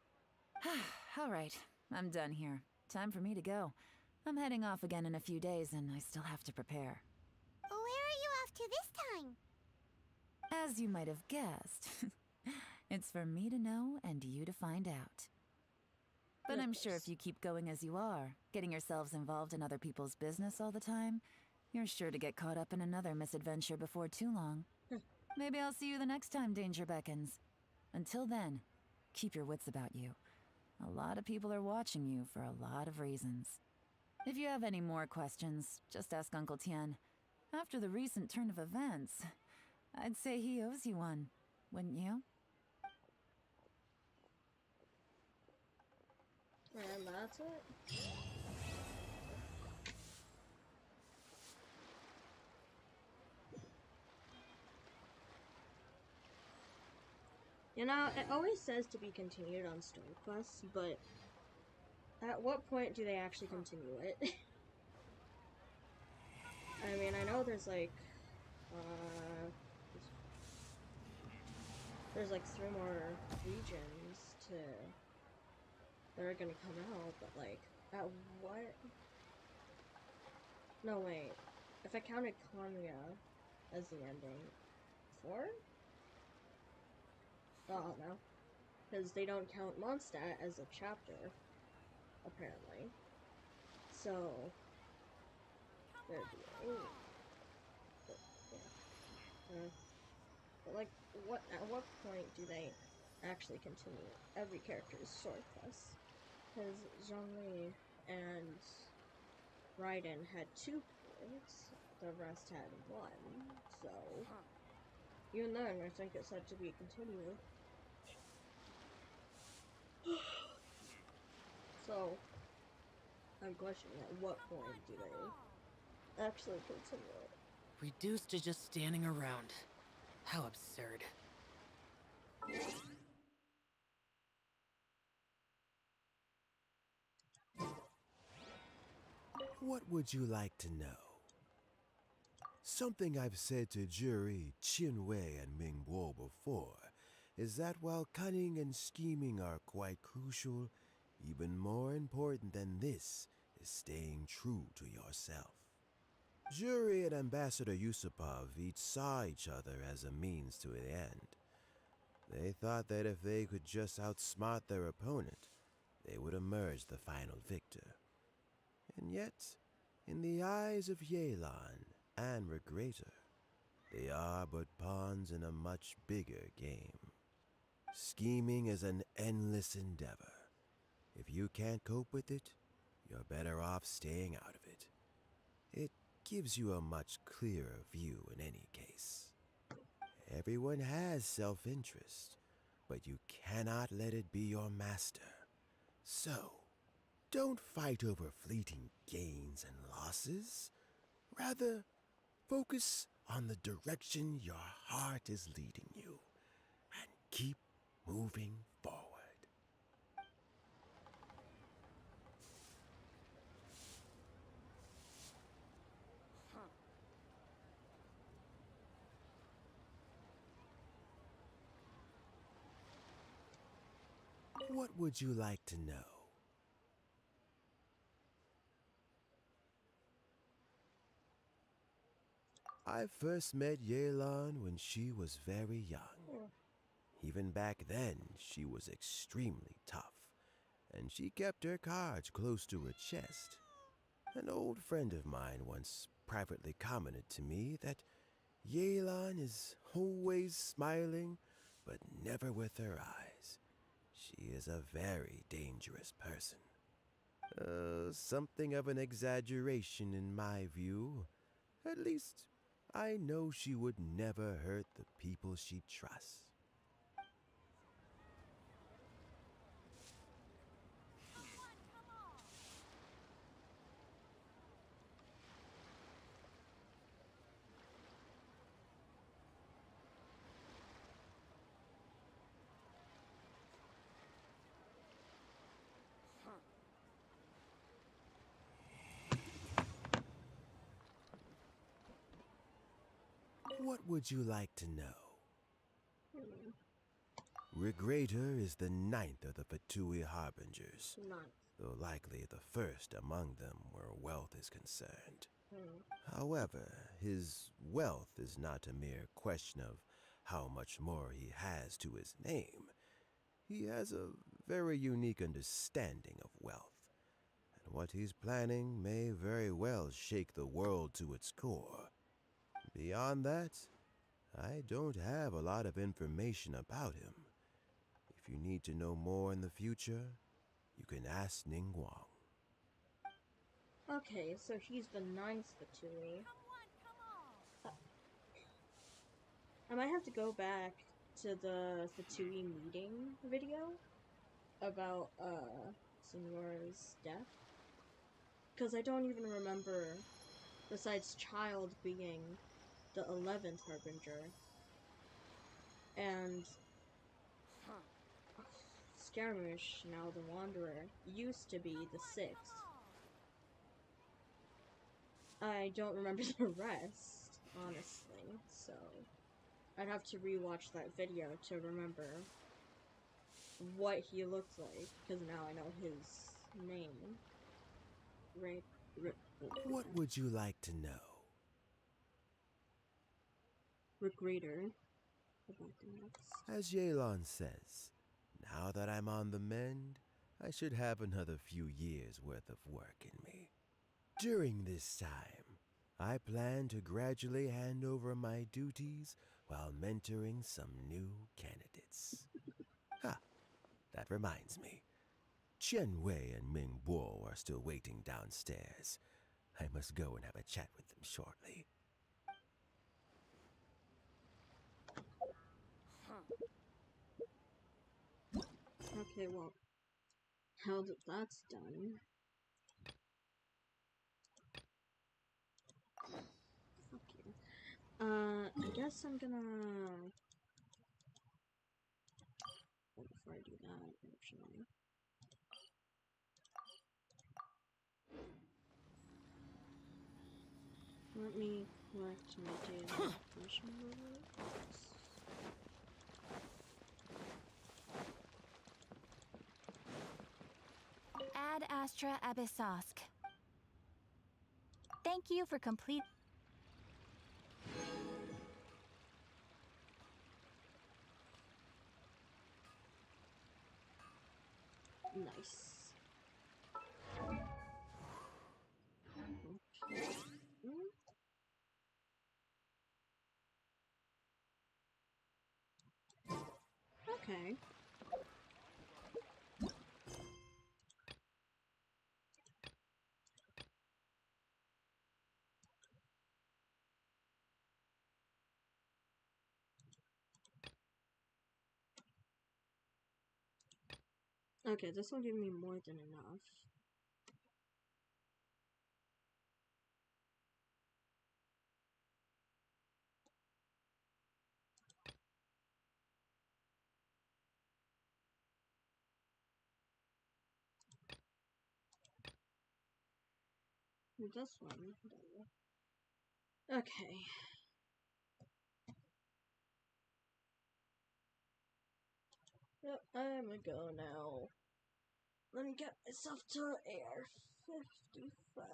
All right, I'm done here. Time for me to go. I'm heading off again in a few days, and I still have to prepare. Where are you off to this time? As you might have guessed, it's for me to know and you to find out. But I'm sure if you keep going as you are, getting yourselves involved in other people's business all the time, you're sure to get caught up in another misadventure before too long. Maybe I'll see you the next time danger beckons. Until then, keep your wits about you. A lot of people are watching you for a lot of reasons. If you have any more questions, just ask Uncle Tien. After the recent turn of events, I'd say he owes you one, wouldn't you? And that's it. You know, it always says to be continued on story quests, but at what point do they actually continue it? I mean, I know there's like, there's like 3 more regions that are gonna come out, but like, at what? No, wait. If I counted Konya as the ending, 4? I don't know. Because they don't count Mondstadt as a chapter, apparently. So, there'd be 8. But, yeah. But like, at what point do they actually continue every character's sword quest? Because Zhongli and Raiden had 2 points, the rest had 1, so even then I think it's said to be continued. So I'm questioning at what point do they actually continue it? Reduced to just standing around. How absurd. What would you like to know? Something I've said to Jury, Qinwei, and Mingbo before is that while cunning and scheming are quite crucial, even more important than this is staying true to yourself. Jury and Ambassador Yusupov each saw each other as a means to an end. They thought that if they could just outsmart their opponent, they would emerge the final victor. And yet, in the eyes of Yelan and Regrator, they are but pawns in a much bigger game. Scheming is an endless endeavor. If you can't cope with it, you're better off staying out of it. It gives you a much clearer view in any case. Everyone has self-interest, but you cannot let it be your master. So, don't fight over fleeting gains and losses. Rather, focus on the direction your heart is leading you, and keep moving forward. What would you like to know? I first met Yelan when she was very young. Even back then, she was extremely tough, and she kept her cards close to her chest. An old friend of mine once privately commented to me that Yelan is always smiling, but never with her eyes. She is a very dangerous person. Something of an exaggeration in my view. At least, I know she would never hurt the people she trusts. What would you like to know? Hmm. Regrator is the 9th of the Fatui Harbingers, Ninth. though likely the first among them where wealth is concerned. Hmm. However, his wealth is not a mere question of how much more he has to his name. He has a very unique understanding of wealth, and what he's planning may very well shake the world to its core. Beyond that, I don't have a lot of information about him. If you need to know more in the future, you can ask Ningguang. Okay, so he's the 9th Fatui. I might have to go back to the Fatui meeting video about Signora's death, because I don't even remember, besides Child being the 11th Harbinger and Scaramouche, now the Wanderer, used to be the 6th. I don't remember the rest, honestly, so I'd have to rewatch that video to remember what he looked like, because now I know his name. What would you like to know? Regrator. As Yelan says, now that I'm on the mend, I should have another few years' worth of work in me. During this time, I plan to gradually hand over my duties while mentoring some new candidates. Ha! That reminds me. Chen Wei and Ming Bo are still waiting downstairs. I must go and have a chat with them shortly. Okay, well, now that that's done, fuck you. I guess I'm gonna. Well, before I do that, actually. Let me collect my daily mission rewards. Ad Astra Abyssosk. Thank you for complete. Nice. Okay. Okay. Okay, this will give me more than enough. This one. Okay. Yep, I'm gonna go now. Let me get myself to air 55.